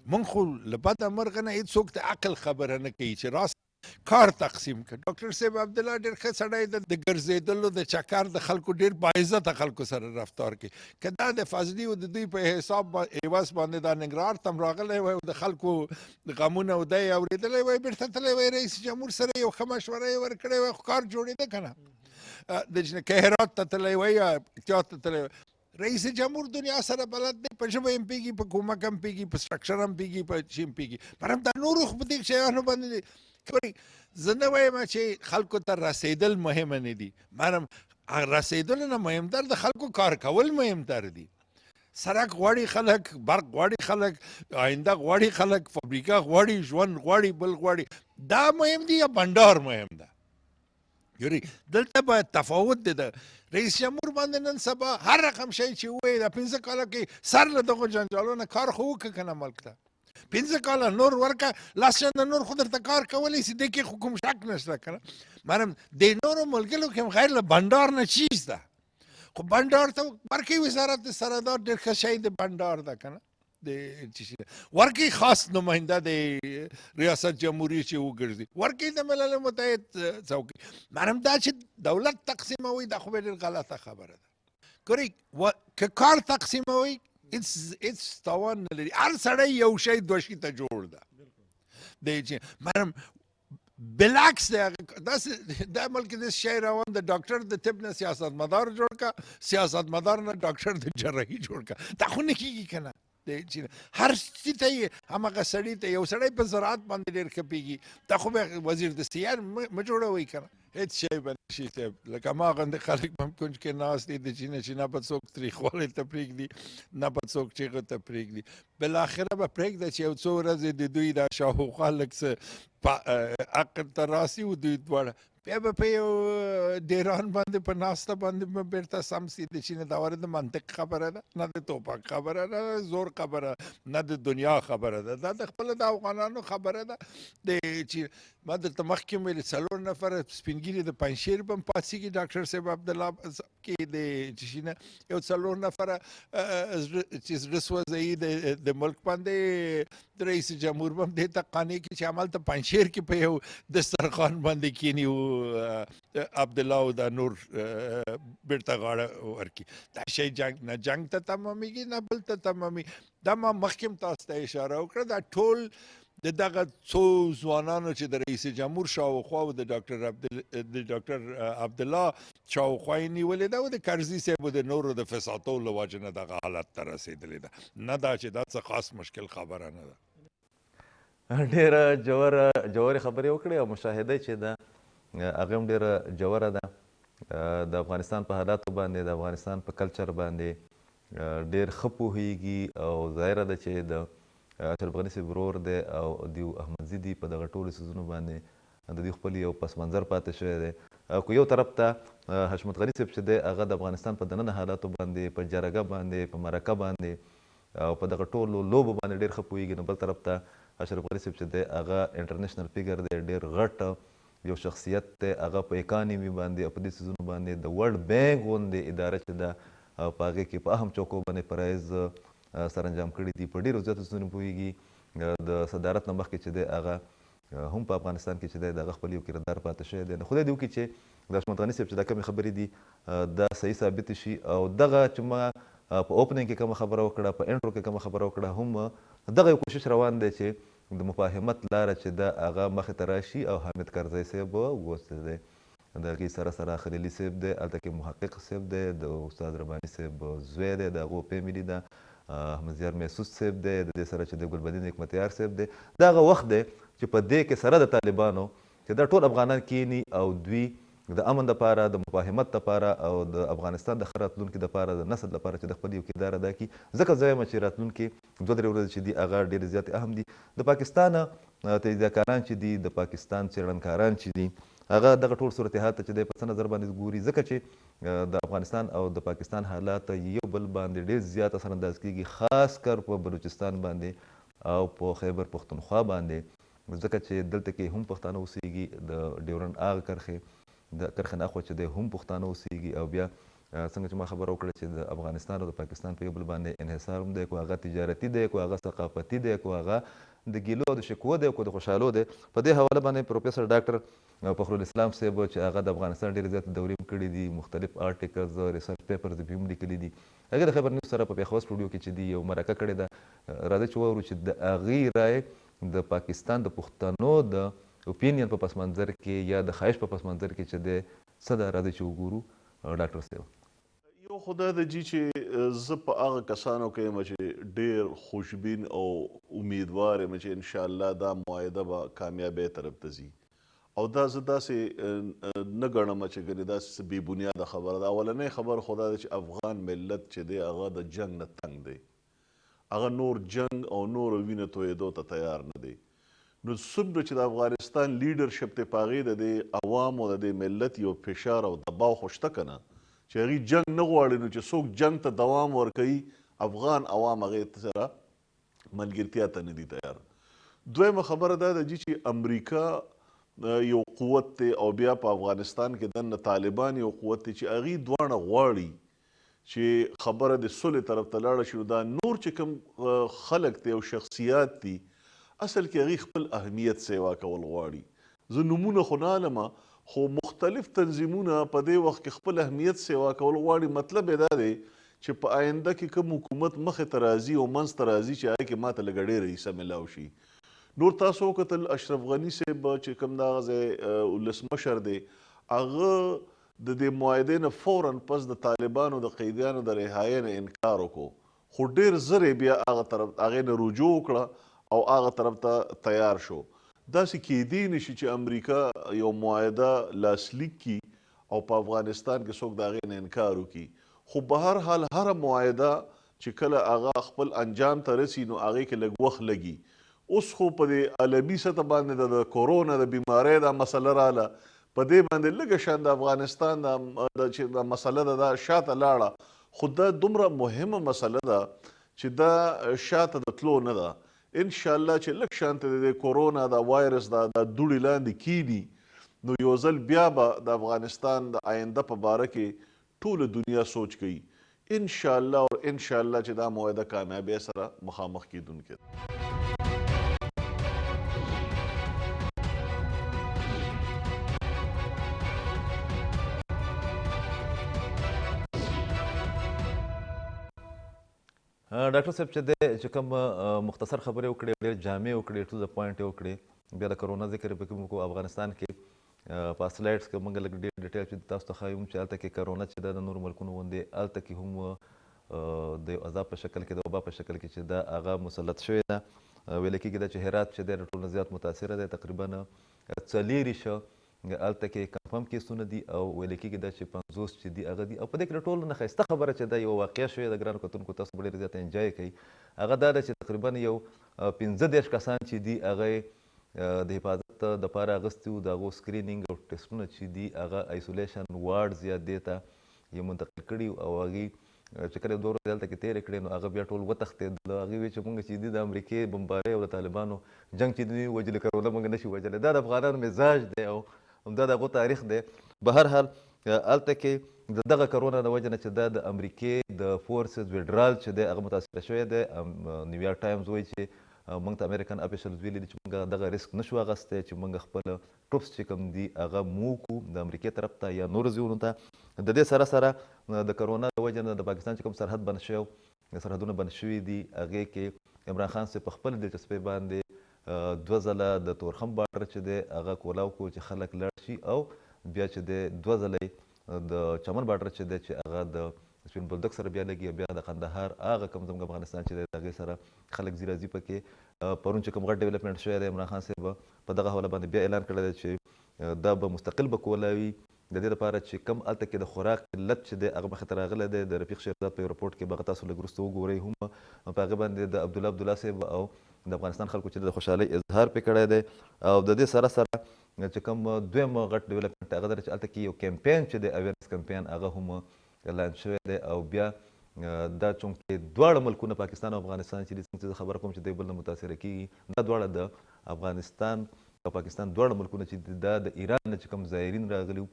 مونږ خو له بده مرغه نه هېڅوک د عقل خبره نه کوي چې راس کار تقسیم کړ. ډاکټر صاحب عبدالله ډېر ښه سړی دی، د ګرځېدلو د چکر د خلکو ډېر باعزته خلکو سره رفتار کوي. که دا د فضلي او د دوی په حساب عوض باندې دا ننګرهار ته هم راغلی وای او د خلکو غمونه او دی اورېدلی وای، بېرته تللی وای رئیس جمهور سره یو ښه مشوره یې ورکړې وای، خو کار جوړېده که نه. که هرات ته تللی وای یا احتیاط ته تللی وای، رئیس جمهور دنیا سره بلد دی، په ژبه هم پوهېږي، په کومک هم پوهېږي، په سټرکچر هم پوهېږي، په شي هم پوهېږي. پر هم دا نورو خو په دې شیانو باندې زه نه وایم چې خلکو ته رسېدل مهمه نه دي، مرم رسېدل نه مهمتر د خلکو کار کول مهمتر دي. سړک غواړي خلک، برق غواړي خلک، آینده غواړي خلک، فابریکه غواړي، ژوند غواړي، بل غواړي. دا مهم دي یا بنډار مهم ده؟ یوري دلته باید تفاوت دی. د رئیس جمهور باندې نن سبا هر رقم شی چې ووایي دا 15 کاله کې سر له دغو جنجالونو کار خو وکړه که نه ملک ته. 15 کاله نور ورکه، لاس چنده نور خو درته کار کولی شي، دې کې خو کوم شک نشته که نه. مرم د نورو ملګرو کې هم غیر له بنډار نه چیز ده، خو بنډار ته ورکوي وزارت سردار ډېر ښه شی د بنډار ده که نه. ورکی خاص نماینده د ریاست جمهوری چې وګرځي، ورکی د ملل متحد څوکۍ. مرم دا چې دولت تقسیموي دا خو ډېر غلطه خبره ده. ګورئ که کار تقسیموي هېڅ تاوان نه لري. هر سړی یو شی دوه شي ته جوړ ده. مرم بالعکس دی، دا ملک د شی روان د ډاکټر د طب نه سیاست مدار جوړ کا، سیاست مدار نه ډاکټر د جراحي جوړ کا. دا خو نه کېږي که نه. هر څه ته یې همغه سړي ته، یو سړی په زراعت باندې ډېر ښه پوهېږي، دا خو به وزیر د سیار مه جوړوئ که نه. هېڅ شی به نه شي صاحب. لکه هماغندې خلک په کونج کې ناست دي د چې نه به څوک تریخوالی ته پرېږدي، نه به څوک چغو ته پرېږدي. بالاخره به پرېږده چې یو څو ورځې د دوی دا شاوخوا لږ څه عقل ته راسي و دوی دواړه، بیا به په یو ډیران باندې په ناسته باندې به بیرته سم سي. د چې نه دا ورته د منطق خبره ده، نه د توپک خبره ده، نه د زور خبره، نه د دنیا خبره ده، دا د خپله د افغانانو خبره ده. د چې ما درته مخکې ویل 4 نفره سپینګیري د پنجشیر به هم پاڅېږي، ډاکټر صاحب عبدالله کې د چې نه یو 4 نفره چې زړه سوځوي د ملک باندې. د رئیس جمهور به هم دې ته قانع کړي چې همالته پنجشیر کې په یو دسترخوان باندې کښېني او عبدالله او دا نور بیرته غاړه ورکړي. دا شی جنګ ته تمامېږي نه بل ته تمامېږي. دا ما مخکې هم تاسو ته اشاره وکړه، دا ټول د دغه څو ځوانانو چې د رئیس جمهور شاوخوا او د ډاکټر عبدالله شاوخوا یې نیولې ده او د کرزي صاحب د نورو د فساتو له وجې نه دغه حالت ته رسېدلې ده. نه دا چې دا څه خاص مشکل خبره نه ده. ډېره جوړې خبرې وکړې او مشاهده چې ده هغه هم ډېره جوړه ده. د افغانستان په حالاتو باندې، د افغانستان په کلچر باندې ډېر ښه پوهېږي او ظاهره ده چې د اشرف غني صاحب ورور دی او دیو احمدزي دي په دغه ټولو څیزونو باندې د دوی خپل یو پس منظر پاتې شوی دی. خو یو طرف ته حشمت غني صاحب چې دی هغه د افغانستان په دننه حالاتو باندې، په جرګه باندې، په مرکه باندې او په دغه ټولو لوبو باندې ډېر ښه پوهېږي. نو بل طرف ته اشرف غني صاحب چې دی هغه انټرنیشنل فیګر دی، ډېر غټ یو شخصیت دی. هغه په اکانمي باندې او په دې څیزونو باندې د ورلډ بینک غوندې اداره چې ده په هغې کې په اهم چوکو باندې فرایض سرانجام کړي دي، په ډېرو زیاتو څیزونو پوهېږي. د صدارت نه مخکې چې دی هغه هم په افغانستان کې چې دی د هغه خپل یو کردار پاتې شوی دی. نو خدای دې وکړي چې د حشمت غني صاحب چې دا کومې خبرې دي دا صحیح ثابتې شي او دغه چې ما په اوپننګ کې کومه خبره وکړه، په انټرو کې کومه خبره وکړه، هم دغه یو کوشش روان دی چې د مفاهمت لاره چې ده هغه مخې ته راشي. او حامد کرزی صاحب وغوښتی دی د هغې سره خلیلي صاحب دی، هلته کې محقق صاحب دی، د استاد رباني صاحب زوی دی، د هغو فیملي ده، احمد زیار محسوس صاحب دی، د دې سره چې د ګلبدین حکمتیار صاحب دی. دا هغه وخت دی چې په دې کې سره د طالبانو چې دا ټول افغانان کینی او دوی د امن دپاره، د مفاهمت دپاره او د افغانستان د ښه راتلونکي دپاره، د نسل دپاره چې د خپل یو کردار ادا کړي. ځکه زه وایم چې راتلونکي 2-3 ورځې چې دي هغه ډېرې زیاتې اهم دي. د پاکستان تجزیهکاران چې دي، د پاکستان څېړنکاران چې دي، هغه دغه ټول صورتحال ته چې دی په څه نظر باندې ګوري، ځکه چې د افغانستان او د پاکستان حالات یو بل باندې ډېر زیات اثر انداز کېږي، خاص کر په بلوچستان باندې او په خیبر پښتونخوا باندې، ځکه چې دلته کې هم پښتانه اوسېږي، د ډیورنډ هغه کرښې د کرښې نه اخوا چې دی هم پښتانه اوسېږي. او بیا څنګه چې ما خبره وکړه چې د افغانستان او د پاکستان په یو بل باندې انحصار هم دی، کو هغه تجارتي دی، کو هغه ثقافتي دی، کو هغه د ګیلو او د شکوو دی او که د خوشحالو دی. په دې حواله باندې پروفیسر ډاکټر فخرالاسلام صاحب چې هغه د افغانستان ډېرې زیاتې دورې هم کړي دي، مختلف آرټیکلز ریسرچ پیپرز یې هم لیکلي دي، هغې د خبر نیوز سره په پېښور سټوډیو کې چې دی یو مرکه کړې ده. راځئ چې واورو چې د هغې رایې د پاکستان د پښتنو د اوپینین په پس منظر کې یا د خواهش په پس منظر کې چې دی څه ده، راځئ چې وګورو ډاکټر صاحب. یو خو دا ده جی چې زه په هغه کسانو کې یم چې ډېر خوشبین او امیدوار یم چې انشاءالله دا معاهده به کامیابۍ طرف ته ځي. او دا زه داسې نه ګڼم چې ګنې داسې څه بې بنیاده خبره ده. اولنۍ خبره خو دا ده چې افغان ملت چې دی هغه د جنګ نه تنګ دی، هغه نور جنګ او نور وینه تویېدو ته تیار نه دی. نو څومره چې د افغانستان لیډرشپ دی په هغې د دې عوامو د دې ملت یو فشار او دباو خو شته که نه چې هغوی جنګ نه غواړي، نو چې څوک جنګ ته دوام ورکوي افغان عوام هغې سره ملګرتیا ته نه دي تیار. دویمه خبره دا ده جي چې امریکا یو قوت دی او بیا په افغانستان کې دننه طالبان یو قوت دی چې هغوی دواړه غواړي چې خبره د صلح طرف ته لاړه شي. دا نور چې کوم خلک دی او شخصیات دي اصل کې هغوی خپل اهمیت سیوا کول غواړي. زه نومونه خو نه علمه، خو مختلف تنظیمونه په دې وخت کې خپل اهمیت سیوا کول غواړي. مطلب یې دا دی چې په آینده کې کوم حکومت مخې ته راځي او منځ ته راځي چې هغې کې ماته لږه ډېره حصه میلاو شي. نور تاسو وکتل اشرف غني صاحب چې کوم دغه ځای ولسمشر دی، هغه د دې معاهدې نه فوراً پس د طالبانو د قیدیانو د رهایۍ نه انکار وکړو، خو ډېر زر یې بیا هغې نه رجوع وکړه او هغه طرف ته تیار شو. داسې کیدی نشي چې امریکا یو معاهده لاسلیک کی او په افغانستان کې څوک د هغې نه انکار وکړي. خو به هر حال هره معاهده چې کله هغه خپل انجام ته رسي نو هغې کې لږ وخت لګي. اوس خو په دې عالمي سطح باندې د کورونا د بیمارۍ دا مسله راله، په دې باندې لږه شان د افغانستان چې دا مسله ده دا شاته لاړه. خو دا دومره مهمه مسله ده چې دا شاته د تلو نه ده. انشاءالله چې لږ شانته د کورونا دا وایرس دا دوړې لاندې کینی نو یو ځل بیا به د افغانستان د آینده په باره کې ټوله دنیا سوچ کوي. انشاءالله او انشاءالله چې دا معاهده کامیابۍ سره مخامخ کیدونکې ده. ډاکټر صاحب چې دی چې کوم مختصر خبرې وکړې، ډېر جامع وکړې، ټو د پوینټ یې وکړې، بیا د کرونا ذکر پکې مو وکړو. افغانستان کې په سلایډس کې موږ لږ ډېر ډیټیل چې تاسو ته ښایو چې هلته کې کرونا چې ده د نورو ملکونو غوندې هلته کې هم د عذاب په شکل کې، د وبا په شکل کې چې دا هغه مسلط شوې ده. ویل کېږي دا چې هرات چې دی د ټولو نه زیات متاثره دی، تقریبا 40 هلته کې کنفرم کیسونه دي او ویل کېږي دا چې 50 چې دي هغه دي. او په دې کې د ټولو نه ښایسته خبره چې دا یو واقعه شوې ده ګرانو کتونکو، تاسو به ډېر زیاته انجوی کوئ، هغه دا ده چې تقریبا یو 15 کسان چې دي هغه د حفاظت دپاره اخیستي وو، د هغو سکرینینګ او ټسټونه چې دي هغه ایسولیشن وارډز یا دې ته یې منتقل کړي او هغې چې کله 2 ورځې هلته کې تېرې کړې نو هغه بیا ټول وتښتېدل. هغې ویل چې مونږ چې دي د امریکې بمبارۍ او د طالبانو جنګ چې دي وجلې کرونا مونږ نشي وجلی. دا د افغانانو مزاج دی او همدا د هغو تاریخ دی. به هر حال هلته کې د دغه کرونا د وجې نه چې دا د امریکې د فورسز ویډرال چې دی هغه متاثره شوی دی. نیویارک ټایمز وایي چې موږ ته امریکن افیشلز ویلي دي چې موږ دغه ریسک نشو اخیستی چې موږ خپل ټوپس چې کوم دي هغه موو کړو د امریکې طرف ته یا نورو ځایونو ته. د دې سره سره د کرونا د وجې نه د پاکستان چې کوم سرحد بند شوی، سرحدونه بند شوي دي، هغې کې عمران خان صاحب په خپل دلچسپۍ باندې 2 ځله د تورخم بارډر چې دی هغه کولاو کړو چې خلک لاړ شي، او بیا چې دی 2 ځله د چمن بارډر چې دی چې هغه د سپین بولدک سره بیا لګي، بیا د قندهار هغه کوم زموږ افغانستان چې دی د هغې سره خلک ځي راځي پکې. پرون چې کوم غټ ډیولپمنټ شوی دی عمران خان صاحب په دغه حواله باندې بیا اعلان کړی دی چې دا به مستقل به کولاوي د دې لپاره چې کم هلته کې د خوراک قلت چې دی هغه مخې ته راغلی دی. د رفیق شهزاد په یو رپورټ کې به هغه تاسو لږ وروسته وګورئ هم په هغې باندې د عبدالله صاحب او د افغانستان خلکو چې د خوشحالۍ اظهار پرې کړی دی. او د دې سره سره چې کوم دویم غټ ډیولپمنټ هغه ده چې هلته کې یو کمپین چې دی اویرنس کمپین هغه هم اعلان شوی دی. او بیا دا چونکې دواړه ملکونه پاکستان او افغانستان چې څنګه چې خبره کوم چې دی بل نه متاثره کېږي، دا دواړه د افغانستان او پاکستان دواړه ملکونه چې دا د ایران نه چې کوم زایرین راغلي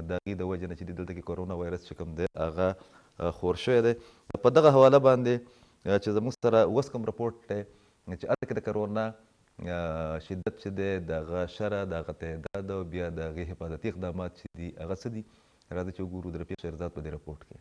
د هغې د وجې نه چې دلته کې کرونا وایرس چې کوم دی هغه خور شوی دی. په دغه حواله باندې چې زموږ سره اوس کوم رپورټ دی چې هلته کې د کرونا شدت چې دی د هغه شره د هغه تعداد او بیا د هغې حفاظتي اقدامات چې دي هغه څه دي راځئ چې وګورو د رفیق شیرزاد په دې رپورټ کې.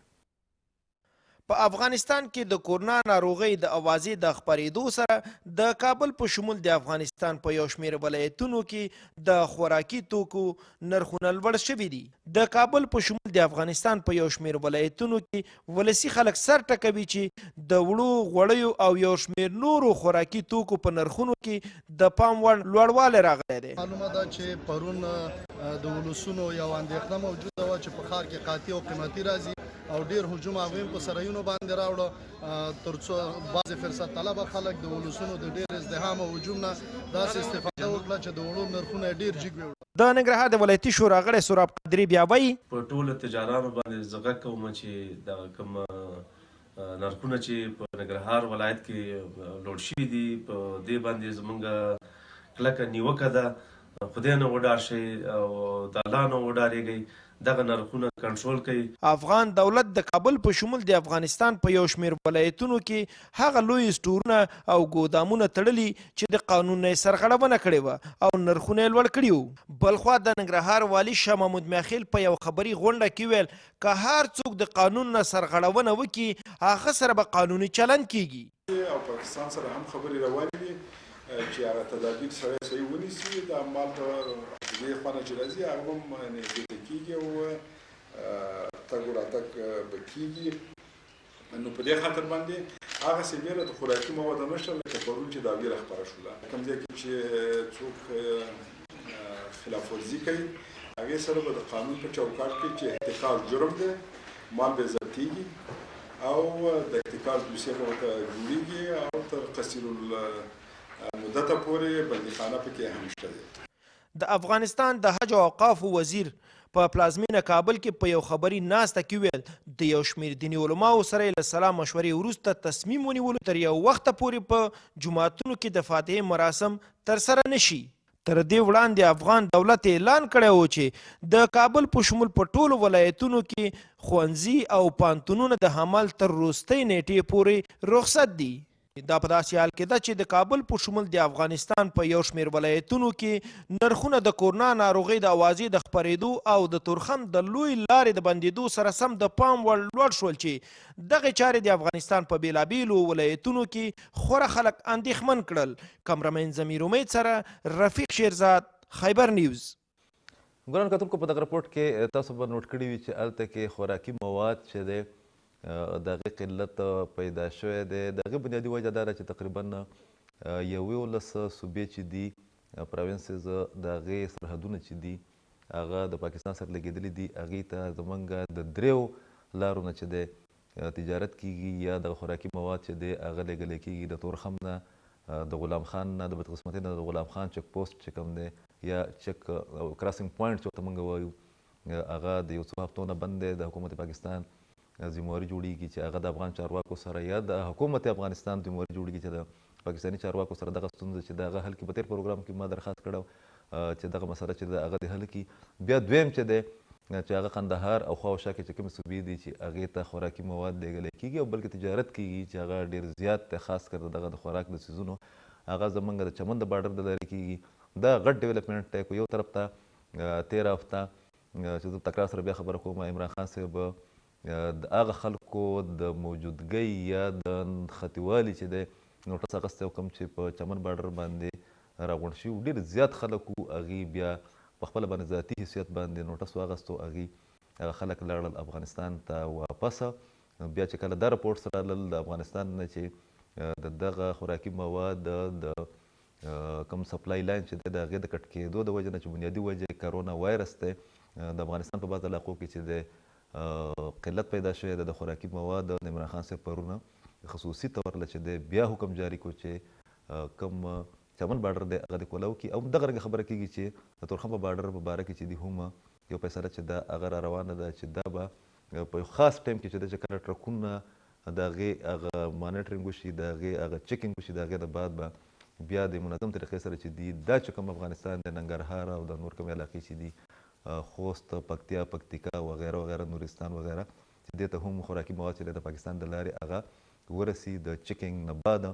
په افغانستان کې د کورونا ناروغۍ د اوازې د خپرېدو سره د کابل په شمول د افغانستان په یو شمېر ولایتونو کې د خوراکي توکو نرخونه لوړ شوي دي. د کابل په شمول د افغانستان په یو شمېر ولایتونو کې ولسي خلک سر ټکوي چې د وړو غوړیو او یو شمېر نورو خوراکي توکو په نرخونو کې د پام وړ لوړوالی راغلی دی. معلومه ده چې پرون د ولسونو یو اندېښنه موجوده وه چې په ښار کې قاطي او قیمتي راځي او ډیر هجوم هغوی په سرایونو باندې راوړه تر څو بعضې فرصت طلبه خلک د ولسونو د ډیر ازدحام او هجوم نه داسې استفاده وکړه چې د وړو نرخونه ډیر جګ وي. د ننګرهار د ولایتي شورا غړی سوراب قادري بیا وایي په ټولو تجارانو باندې زه غږ کوم چې دغه کوم نرخونه چې په ننګرهار ولایت کې لوړ شوي دي په دې باندې زموږ کلکه نیوکه ده. خدای نه وډار شئ او د الله نه وډارېږئ دغه نرخونه کنټرول کوي. افغان دولت د کابل په شمول د افغانستان په یو شمېر ولایتونو کې هغه لوی سټورونه او ګودامونه تړلي چې د قانون نه یې سرغړونه کړې وه او نرخونه یې لوړ کړي وو. بلخوا د ننګرهار والي شاه محمود میاخیل په یو خبري غونډه کې ویل که هر څوک د قانون نه سرغړونه وکړي هغه سره به قانوني چلند کیږي. او پاکستان سره هم خبرې روانې دي چې هغه تدابیر سړی صحیح ونیسي د مال په دې خوا نه چې راځي هغه هم نږدې کېږي او تګ راتګ به کېږي. نو په دې خاطر باندې هغسې ویره د خوراکي موادو نشته لکه پرون چې دا ویره خپره شوله. کوم ځای کې چې څوک خلاف ورزي کوي هغې سره به د قانون په چوکاټ کې چې احتکار جرم دی مال به ضبطېږي او د احتکار دوسیه به ورته جوړېږي او تر قصیر مدته پورې بندیخانه پکې هم شته دی. د افغانستان د حج او اوقافو وزیر په پلازمینه کابل کې په یو خبري ناسته کې ویل د یو شمېر دیني علماو سره له سلا مشورې وروسته تصمیم ونیولو تر یو وخته پورې په جوماتونو کې د فاتحې مراسم ترسره نشي. تر دې وړاندې افغان دولت اعلان کړی و چې د کابل په شمول په ټولو ولایتونو کې ښوونځي او پوهنتونونه د حمل تر وروستۍ نیټې پورې رخصت دي. دا په داسې حال کې ده چې د کابل په شمول د افغانستان په یو شمېر ولایتونو کې نرخونه د کورونا ناروغۍ د اوازې د خپرېدو او د تورخم د لوی لارې د بندېدو سره سم د پام وړ لوړ شول چې دغې چارې د افغانستان په بېلابېلو ولایتونو کې خورا خلک اندېښمن کړل. کمرمین ضمیر امید سره رفیق شیرزاد، خیبر نیوز. ګران کتونکو په دغه رپورټ کې تاسو به نوټ کړي وي چې هلته کې خوراکي مواد چې دی د هغې قلت پیدا شوی دی. د هغې بنیادي وجه دا ده چې تقریبا 11 صوبې چې دي پراوینسز د هغې سرحدونه چې دي هغه د پاکستان سره لګېدلي دي. هغې ته زموږ د دریو لارو نه چې دی تجارت کیږي یا د خوراکي مواد چې دی هغه لېږلی کیږي د تورخم نه د غلام خان نه د بدقسمتۍ نه د غلام خان چک پوسټ چې کوم دی یا چک کراسینګ پوینټ چې ورته موږ وایو هغه د یو څو هفتو نه بند دی. د حکومت پاکستان ذمواري جوړیږي چې هغه د افغان چارواکو سره یا د حکومت افغانستان ذمواري جوړیږي چې د پاکستاني چارواکو سره دغه ستونزه چې د هغه حل کړي. په تېر پروګرام کې ما درخواست کړی چې دغه مسله چې د هغه د حل کړي. بیا دویم چې دی چې هغه قندهار او خوا او شا کې چې کومې صوبې دي چې هغې ته خوراکي مواد لیږلی کېږي او بلکې تجارت کېږي چې هغه ډېر زیات دی خاص کر دغه د خوراک د څیزونو هغه زموږ د چمن د بارډر د لارې کېږي. دا غټ ډیولپمنټ دی. یو طرف ته تېره هفته چې زه تکرار سره بیا خبره کوم عمران خان صاحب د هغه خلکو د موجودګۍ یا د ختیوالي چې دی نوټس اخیستی و کوم چې په چمن بارډر باندې راغونډ شوي ډېر زیات خلک وو. هغې بیا په خپله باندې ذاتي حیثیت باندې نوټس واخیستو. هغې هغه خلک لاړل افغانستان ته واپسه. بیا چې کله دا رپورټس رالل د افغانستان نه چې د دغه خوراکي مواد د کوم سپلای لاین چې دی د هغې د کټ کېدو د وجې نه چې بنیادي وجه کرونا وایرس دی د افغانستان په بعض علاقو کې چې دی قلت پیدا شوی دی د خوراکي مواد. د عمران خان صاحب پرونه خصوصي طور له چې دی بیا حکم جاري کو چې کوم چمن بارډر دی هغه د کولاو کړي او دغه رنګه خبره کېږي چې د تورخم په بارډر په باره کې چې دی هم یو فیصله چې دا هغه را روانه ده چې دا به په یو خاص ټایم کې چې دی چې کله ټرکونه د هغې هغه مانیټرینګ وشي د هغې هغه چیکینګ وشي د هغې د بعد به بیا د منظم طریقې سره چې دی دا چې کوم افغانستان د ننګرهار او د نور کومې علاقې چې دي خوست، پکتیا، پکتیکا وغیره وغیره، نورستان وغیره چې دې ته هم خوراکي مواد چې د پاکستان د لارې هغه ورسي د چیکینګ نه بعد.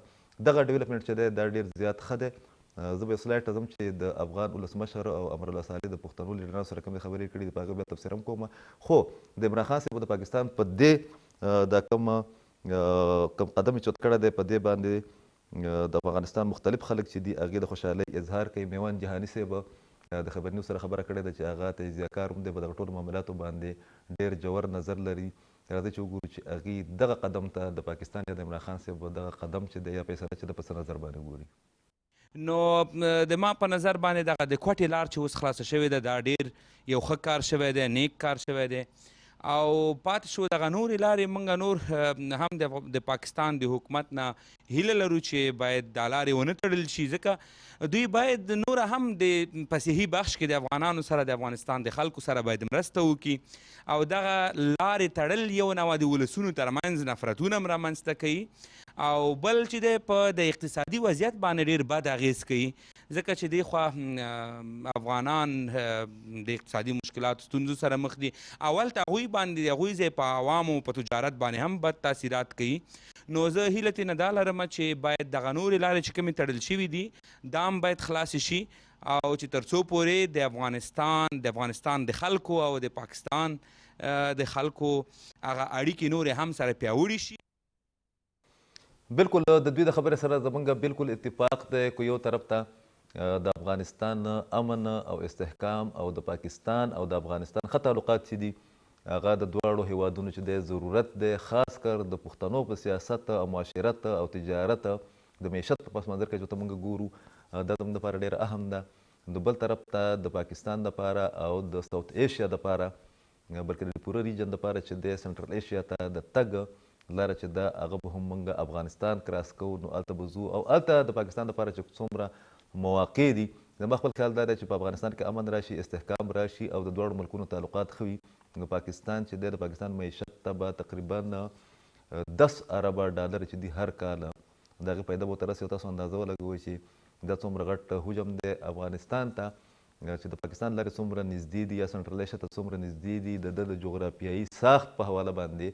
دغه ډیولپمنټ چې دی دا ډېر زیات ښه دی زه به یو سلایډ ته ځم چې د افغان ولسمشر او امرالله صالح د پښتنو لیډرانو سره کومې خبرې کړي دي په هغه بیا تفسیر هم کوم. خو د عمران خان صاحب د پاکستان په دې دا کوم قدم چوت کړی دی په دې باندې د افغانستان مختلف خلک چې دي هغې د خوشحالۍ اظهار کوي. میوان جهاني صاحب د خبر نیوز سره خبره کړې ده چې هغه تجزیه کار هم دی په دغه ټولو معاملاتو باندې ډېر ژور نظر لري. راځئ چې وګورو چې هغې دغه قدم ته د پاکستان یا د عمران خان صاحب دغه قدم چې دی یا فیصله چې د په څه نظر باندې ګوري. نو د ما په نظر باندې دغه د کوټې لار چې اوس خلاصه شوې ده دا ډېر یو ښه کار شوی دی، نیک کار شوی دی او پاتې شو دغه نورې لارې موږ نور هم د پاکستان د حکومت نه هیله لرو چې باید دا لارې ونه تړل شي، ځکه دوی باید نوره هم د په صحي بخش کې د افغانانو سره د افغانستان د خلکو سره باید مرسته وکړي او دغه لارې تړل یو نوع د ولسونو ترمنځ نفرتونه هم رامنځته کوي او بل چې دی په د اقتصادي وضعیت باندې ډېر بد اغېز کوي، ځکه چې دی خوا افغانان د اقتصادي مشکلاتو ستونزو سره مخ دي. اول ته هغوی باندې د هغوی ځای په عوامو په تجارت باندې هم بد تاثیرات کوي. نو زه هیله ترېنه دا لرم چې باید دغه نورې لارې چې کومې تړل شوي دي دا هم باید خلاصې شي او چې تر څو پورې د افغانستان د خلکو او د پاکستان د خلکو هغه اړیکې نورې هم سره پیاوړي شي. بالکل د دوی د خبرې سره زمونږ بالکل اتفاق دی که یو طرف ته د افغانستان امن او استحکام او د پاکستان او د افغانستان ښه تعلقات چې دي هغه د دواړو هیوادونو چې دی ضرورت دی، خاص کر د پښتنو په سیاست او معاشرت او تجارت د معیشت په پس منظر کې چې ته موږ ګورو دا زموږ دپاره ډېره اهم ده. د بل طرف ته د پاکستان دپاره او د ساوت ایشیا دپاره بلکې د پوره ریجن دپاره چې دی سنټرل ایشیا ته د تګ لاره چې ده هغه به هم موږ افغانستان کراس کوو نو هلته به ځو او هلته د پاکستان دپاره چې څومره مواقع دي زما خپل خیال دا دی چې په افغانستان کې امن راشي، استحکام راشي او د دواړو ملکونو تعلقات ښه وي نو پاکستان چې دی د پاکستان معیشت ته به تقریبا 10 اربه ډالر چې دي هر کال د هغې پیدا به ورته رسي او تاسو اندازه ولګوئ چې دا څومره غټ حجم دی افغانستان ته چې د پاکستان لارې څومره نږدې دي یا سنټرل ایشیا ته څومره نږدې دي د جغرافیایي ساخت په حواله باندې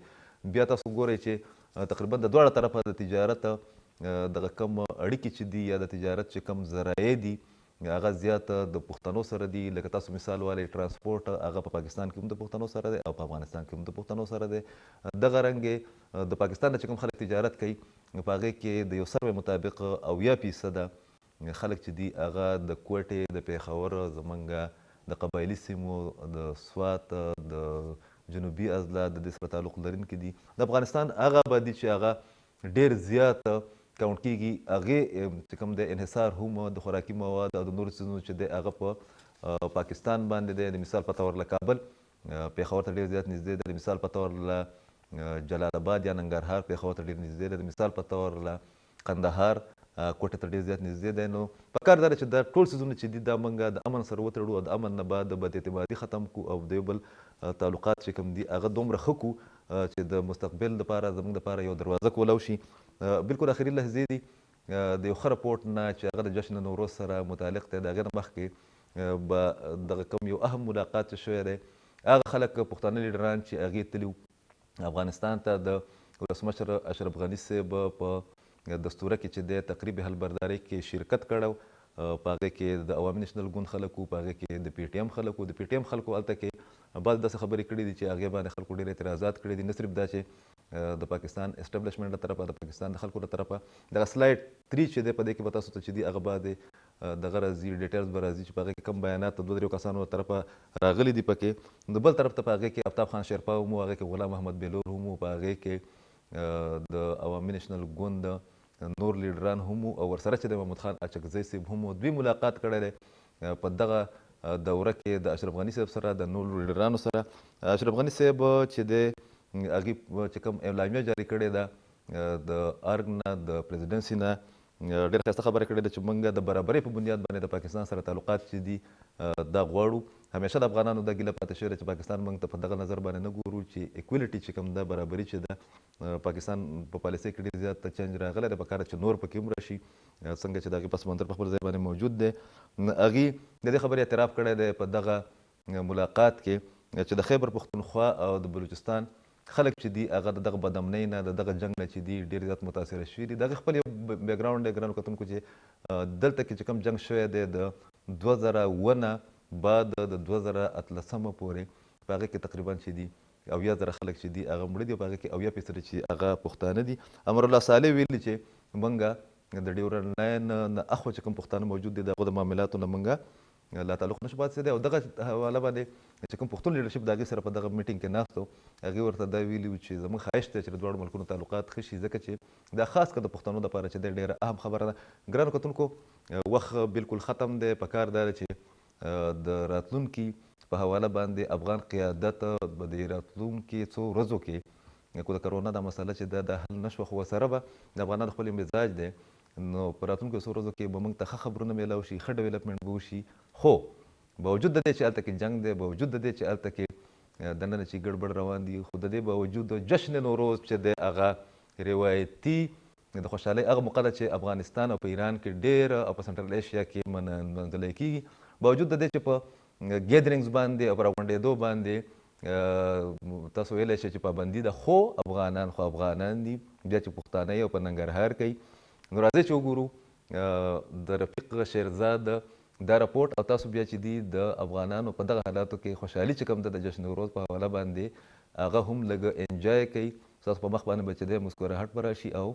بیا تاسو ګورئ چې تقریبا د دواړه طرفه د تجارت دغه کم اړیکې چې دي یا د تجارت چې کم ذرایع دي هغه زیات د پښتنو سره دي. لکه تاسو مثال والی ټرانسپورټ هغه په پاکستان کې هم د پښتنو سره دی او په افغانستان کې هم د پښتنو سره دی. دغه رنګې د پاکستان نه چې کوم خلک تجارت کوي په هغې کې د یو سروې مطابق 80% خلک چې دي هغه د کوټې د پیښور زمونږ د قبایلي سیمو د سوات د جنوبي اضلاع د دې سره تعلق لرونکي دي. د افغانستان هغه آبادي چې هغه ډېر زیات کاونټ کېږي هغې چې کوم د انحصار هم د خوراکي مواد او د نورو څیزونو چې دی هغه په پاکستان باندې دی. د مثال په طور له کابل پیښور ته ډېر زیات نږدې دی، د مثال په طور له جلال آباد یا ننګرهار پیښور ته ډېر نږدې دی، د مثال په طور له قندهار کوټې ته ډېر زیات نږدې دی. نو پکار دا چې دا ټول څیزونه چې دي دا موږ د امن سره وتړو او د امن نه بعد د بد اعتمادي ختم کړو او د یو بل تعلقات چې کوم دي هغه دومره ښه کړو چې د مستقبل دپاره زموږ دپاره یو دروازه کولاو شي. بالکل اخري لحظې دي د یو ښه رپورټ نه چې هغه د جشن نوروز سره متعلق دی د هغې نه مخکې به دغه کوم یو اهم ملاقات چې شوی دی هغه خلک پښتانه لیډران چې هغې تلي افغانستان ته د ولسمشر اشرف غني صاحب په دستوره کې چې دی تقریب حلبردارۍ کې شرکت کړی په هغې کې د عوامي نیشنل ګوند خلکو په هغې کې د پی ټي ایم خلکو د پی ټي ایم خلکو هلته کې بعض داسې خبرې کړي دي چې هغې باندې خلکو ډېر اعتراضات کړي دي. نه صرف دا چې د پاکستان اسټابلیشمنټ له طرفه د پاکستان د خلکو له طرفه دغه سلایډ 3 چې دی په دې کې به تاسو ته چې دي هغه بعد دغه راځي ډیټیلز به راځي چې په هغې کې کم بیانات د 2-3 کسانو له طرفه راغلي دي پکې. د بل طرف ته په هغې کې آفتاب خان شیرپا هم و، هغې کې غلام محمد بهلور هم و، په هغې کې د عوامي نیشنل ګوند نور لیډران هم او ورسره چې د محمود خان اچکزی صاحب هم دوی ملاقات کړی دی په دغه دوره کې د اشرف غني صاحب سره د نورو لیډرانو سره. اشرف غني صاحب چې دی هغې چې کوم اعلامیه جاري کړې ده د ارګ نه د پریزیډنسي نه ډېره ښایسته خبره کړې ده چې موږ د برابرۍ په بنیاد باندې د پاکستان سره تعلقات چې دي دا غواړو. همیشه د افغانانو دا ګیله پاتې شوې ده چې پاکستان موږ ته په دغه نظر باندې نه ګورو چې اکویلټي چې کوم ده برابري چې ده پاکستان په پالیسۍ کې ډېر زیات چینج راغلی دی پکار چې نور پکې هم راشي څنګه چې د هغې پس منظر په خپل ځای باندې موجود دی. هغې د دې خبرې اعتراف کړی دی په دغه ملاقات کې چې د خیبر پښتونخوا او د بلوچستان خلک چې دي هغه د دغه بدامنۍ نه د دغه جنګ نه چې دي ډېر زیات متاثره شوي دي. د هغې خپل یو بیکګراونډ دی ګرانو کتونکو چې دلته کې چې کوم جنګ شوی دی د 2009 نه بعد د 2018 پورې په هغې کې تقریبا چې دي 80,000 خلک چې دي هغه مړه دي او په هغې کې 80% چې هغه پښتانه دي. امرالله صالح ویلي چې موږ د ډیورنډ لاین نه اخوا چې کوم پښتانه موجود دي د هغو د معاملاتو نه موږ لا تعلق نشو پاتې دی. او دغه حواله باندې چې کوم پښتون لیډرشپ د هغې سره په دغه میټینګ کې ناست و هغې ورته دا ویلي و چې زموږ خواهش دی چې د دواړو ملکونو تعلقات ښه شي ځکه چې دا خاص کر د پښتنو دپاره چې دی ډېره اهم خبره ده. ګرانو کتونکو وخت بالکل ختم دی. په کار دا چې د راتلونکي په حواله باندې افغان قیادت به د راتلونکي څو ورځو کې کو د کرونا دا مسله چې دا حل نشوه خو ورسره به د افغانانو خپل مزاج دی نو په راتلونکو څو ورځو کې به موږ ته ښه خبرونه میلاو شي ښه ډیولپمنټ به وشي. خو باوجود د دې چې هلته کې جنګ دی باوجود د دې چې هلته کې دننه چې ګډوډ روان دي خو د دې باوجود جشن نوروز چې دی هغه روایتي د خوشحالۍ هغه موقع ده چې افغانستان او په ایران کې ډېر او په سنټرل ایشیا کې منځلی کېږي. باوجود د دې چې په ګیدرینګز باندې او په راغونډېدو باندې تاسو ویلی شئ چې پابندي ده خو افغانان دي بیا چې پښتانه او په ننګرهار کوي. نو راځئ چې وګورو د رفیق شیرزاد دا راپورټ او تاسو بیا چې دي د افغانانو په دغه حالاتو کې خوشحالي چې کوم ده د جشن نوروز په حواله باندې هغه هم لږ انجوی کوي. ستاسو په مخ باندې به چې دی مسکراهټ به راشي او